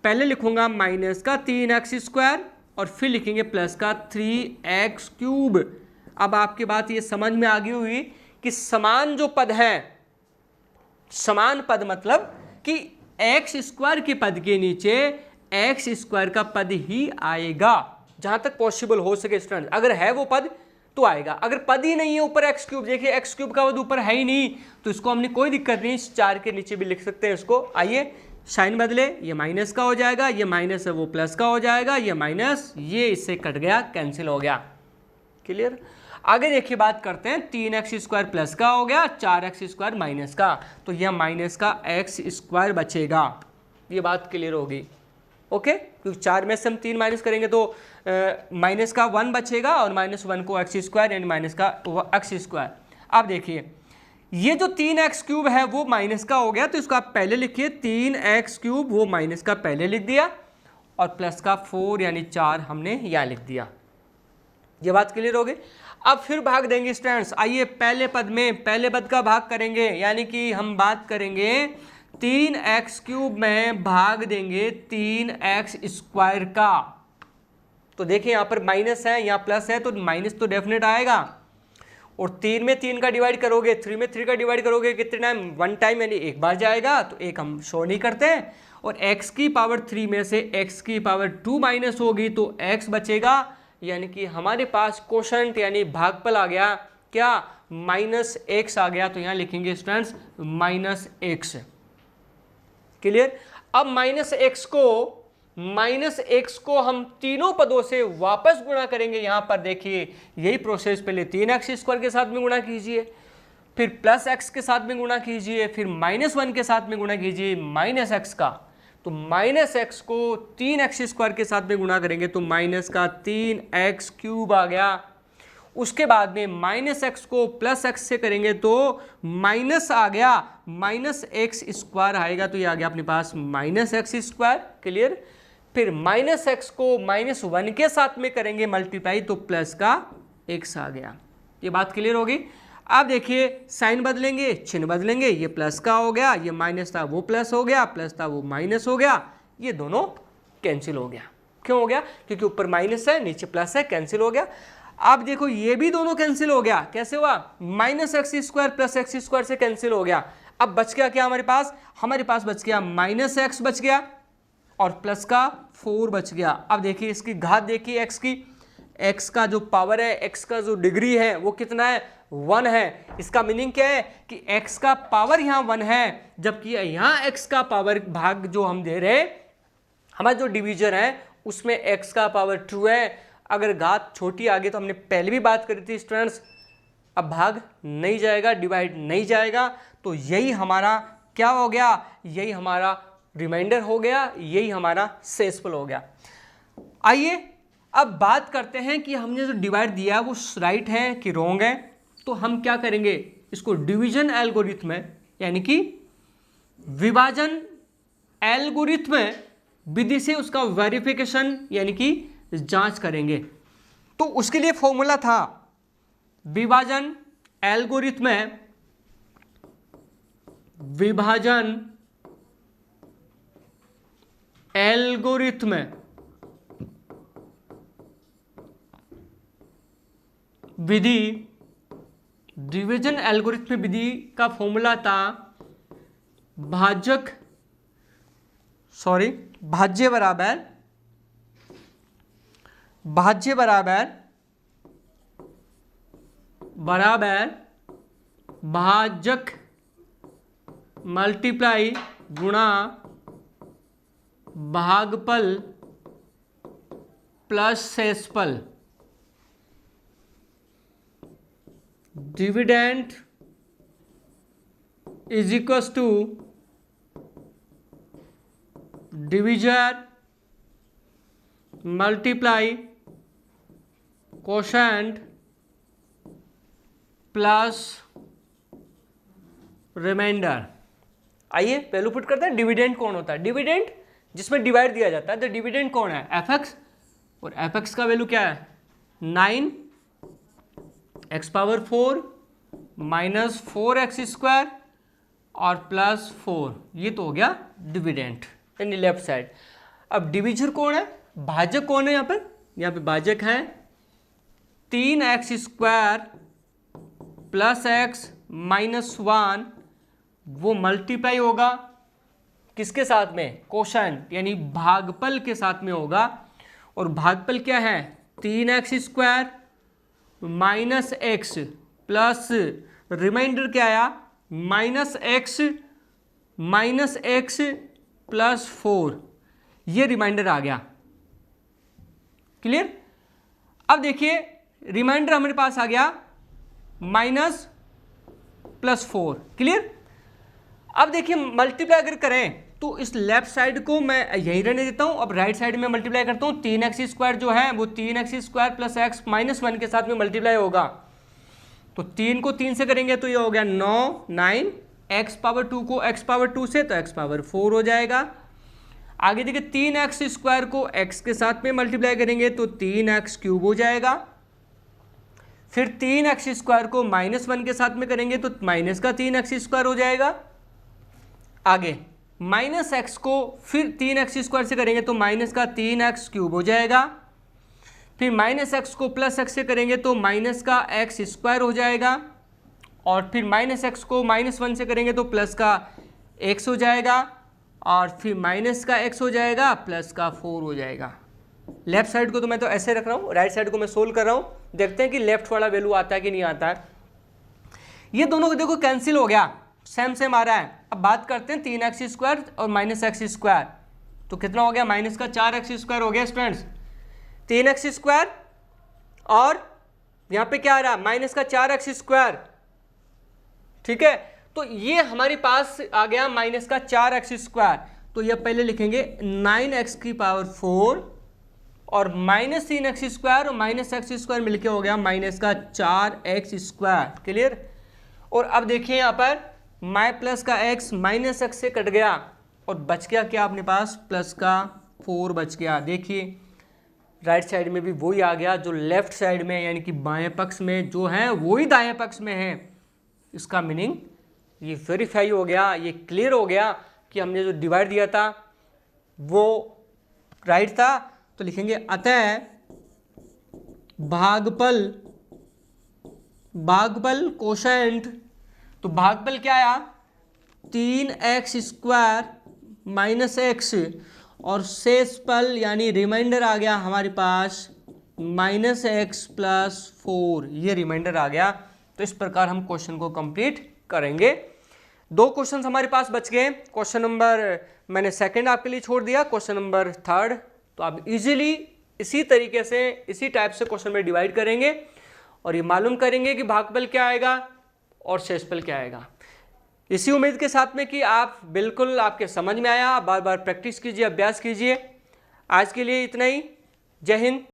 पहले लिखूंगा माइनस का 3x² और फिर लिखेंगे प्लस का 3x³। अब आपकी बात ये समझ में आ गई हुई कि समान जो पद है, समान पद मतलब कि x² के पद के नीचे x² का पद ही आएगा, जहां तक पॉसिबल हो सके स्टूडेंट। अगर है वो पद तो आएगा, अगर पद ही नहीं है ऊपर x³, देखिए x³ का पद ऊपर है ही नहीं, तो इसको हमने कोई दिक्कत नहीं, इस 4 के नीचे भी लिख सकते हैं इसको। आइए साइन बदले, ये माइनस का हो जाएगा, ये माइनस है वो प्लस का हो जाएगा, ये माइनस ये इससे कट गया, कैंसिल हो गया। क्लियर? आगे देखिए बात करते हैं, 3x² प्लस का हो गया, 4x² माइनस का, तो यह माइनस का x² बचेगा। ये बात क्लियर होगी? ओके, क्योंकि 4 में से हम 3 माइनस करेंगे तो माइनस का 1 बचेगा और -1 को x² यानी माइनस का x²। अब देखिए ये जो 3x³ है वो माइनस का हो गया, तो इसको आप पहले लिखिए 3x³ वो माइनस का पहले लिख दिया और प्लस का 4 यानी 4 हमने यहाँ लिख दिया। ये बात क्लियर हो गई? अब फिर भाग देंगे स्टूडेंट्स। आइए पहले पद में पहले पद का भाग करेंगे, यानी कि हम बात करेंगे 3x³ में भाग देंगे 3x² का। तो देखिए यहाँ पर माइनस है, यहाँ प्लस है, तो माइनस तो डेफिनेट आएगा। और 3 में 3 का डिवाइड करोगे, 3 में 3 का डिवाइड करोगे कितने टाइम? 1 टाइम, यानी एक बार जाएगा, तो एक हम शो नहीं करते हैं। और x की पावर 3 में से x की पावर 2 माइनस होगी तो x बचेगा, यानी कि हमारे पास कोशंट यानी भागफल आ गया क्या? -x आ गया। तो यहाँ लिखेंगे स्टूडेंट्स -x। क्लियर? अब -x को हम तीनों पदों से वापस गुणा करेंगे। यहाँ पर देखिए यही प्रोसेस, पहले 3x² के साथ में गुणा कीजिए, फिर प्लस x के साथ में गुणा कीजिए, फिर -1 के साथ में गुणा कीजिए -x का। तो -x को 3x² के साथ में गुणा करेंगे तो माइनस का 3x³ आ गया। उसके बाद में -x को प्लस x से करेंगे तो माइनस आ गया, -x² आएगा, तो ये आ गया अपने पास -x²। क्लियर? फिर -x को -1 के साथ में करेंगे मल्टीप्लाई तो प्लस का x आ गया। ये बात क्लियर होगी? अब देखिए साइन बदलेंगे, चिन्ह बदलेंगे, ये प्लस का हो गया, ये माइनस था वो प्लस हो गया, प्लस था वो माइनस हो गया, ये दोनों कैंसिल हो गया। क्यों हो गया? क्योंकि ऊपर माइनस है नीचे प्लस है, कैंसिल हो गया। अब देखो ये भी दोनों कैंसिल हो गया। कैसे हुआ? -x² प्लस x² से कैंसिल हो गया। अब बच गया क्या हमारे पास? हमारे पास बच गया -x बच गया और प्लस का 4 बच गया। अब देखिए इसकी घात देखिए x की, x का जो पावर है, x का जो डिग्री है वो कितना है? 1 है। इसका मीनिंग क्या है कि x का पावर यहाँ 1 है, जबकि यहाँ x का पावर भाग जो हम दे रहे हैं, हमारा जो डिवीजन है उसमें x का पावर 2 है। अगर घात छोटी आ गई तो हमने पहले भी बात करी थी स्टूडेंट्स, अब भाग नहीं जाएगा, डिवाइड नहीं जाएगा, तो यही हमारा क्या हो गया? यही हमारा रिमाइंडर हो गया, यही हमारा शेषफल हो गया। आइए अब बात करते हैं कि हमने जो डिवाइड दिया वो राइट है कि रॉन्ग है। तो हम क्या करेंगे? इसको डिवीजन एल्गोरिथम यानी कि विभाजन एल्गोरिथम विधि से उसका वेरिफिकेशन यानी कि जांच करेंगे। तो उसके लिए फॉर्मूला था विभाजन एल्गोरिथम विधि, डिवीजन एल्गोरिथम विधि का फॉर्मूला था भाज्य बराबर भाजक मल्टीप्लाई गुणा भागफल प्लस शेषफल। Dividend is equals to division multiply quotient plus remainder. आइए पहलू पुट करते हैं डिविडेंड कौन होता है। डिविडेंड जिसमें डिवाइड दिया जाता है, तो डिविडेंड कौन है, एफ एक्स, और एफ एक्स का वैल्यू क्या है 9x⁴ माइनस 4x² और प्लस 4, ये तो हो गया डिविडेंड यानी लेफ्ट साइड। अब डिविजर कौन है, भाजक कौन है, यहाँ पे भाजक है 3x² प्लस x माइनस 1, वो मल्टीप्लाई होगा किसके साथ में, कोशेंट यानी भागफल के साथ में होगा। और भागफल क्या है 3x² minus x plus remainder क्या आया माइनस x प्लस 4, ये रिमाइंडर आ गया। क्लियर। अब देखिए रिमाइंडर हमारे पास आ गया माइनस प्लस 4। क्लियर। अब देखिए मल्टीप्लाई अगर करें तो इस लेफ्ट साइड को मैं यहीं रहने देता हूं। अब राइट साइड में मल्टीप्लाई करता हूं, 3x² जो है वो 3x² प्लस x माइनस 1 के साथ में मल्टीप्लाई होगा। तो 3 को 3 से करेंगे तो ये हो गया 9 x⁴ को x⁴ से तो x⁴ हो जाएगा। आगे देखिए 3x² को x के साथ में मल्टीप्लाई करेंगे तो 3x³ हो जाएगा। फिर 3x² को माइनस 1 के साथ में करेंगे तो माइनस का 3x² हो जाएगा। आगे माइनस x को फिर 3x² से करेंगे तो माइनस का 3x³ हो जाएगा। फिर माइनस x को प्लस x से करेंगे तो माइनस का x² हो जाएगा। और फिर माइनस x को माइनस 1 से करेंगे तो प्लस का x हो जाएगा। और फिर माइनस का x हो जाएगा, प्लस का 4 हो जाएगा। लेफ्ट साइड को तो मैं तो ऐसे रख रहा हूँ, राइट साइड को मैं सोल्व कर रहा हूँ। देखते हैं कि लेफ्ट वाला वैल्यू आता है कि नहीं आता है। ये दोनों को देखो कैंसिल हो गया, सेम आ रहा है। अब बात करते हैं 3x² और माइनस x², तो कितना हो गया माइनस का 4x² हो गया स्टूडेंट्स। 3x² और यहाँ पे क्या आ रहा माइनस का 4x²। ठीक है, तो ये हमारे पास आ गया माइनस का 4x²। तो ये पहले लिखेंगे 9x⁴ और माइनस 3x² और माइनस x² मिलके हो गया माइनस का 4x²। क्लियर। और अब देखिए यहाँ पर प्लस का x माइनस x से कट गया और बच गया क्या अपने पास, प्लस का 4 बच गया। देखिए राइट साइड में भी वही आ गया जो लेफ्ट साइड में, यानी कि बाएं पक्ष में जो है वही दाएं पक्ष में है। इसका मीनिंग ये वेरीफाई हो गया, ये क्लियर हो गया कि हमने जो डिवाइड दिया था वो राइट था। तो लिखेंगे अतः भागफल कोशेंट, तो भागफल क्या आया 3x² माइनस x और शेषफल यानी रिमाइंडर आ गया हमारे पास माइनस x प्लस 4, ये रिमाइंडर आ गया। तो इस प्रकार हम क्वेश्चन को कंप्लीट करेंगे। 2 क्वेश्चन हमारे पास बच गए। क्वेश्चन नंबर मैंने सेकंड आपके लिए छोड़ दिया, क्वेश्चन नंबर 3 तो आप इजीली इसी तरीके से इसी टाइप से क्वेश्चन में डिवाइड करेंगे और ये मालूम करेंगे कि भागफल क्या आएगा और शेषफल क्या आएगा। इसी उम्मीद के साथ में कि आप बिल्कुल आपके समझ में आया, बार बार प्रैक्टिस कीजिए, अभ्यास कीजिए। आज के लिए इतना ही। जय हिंद।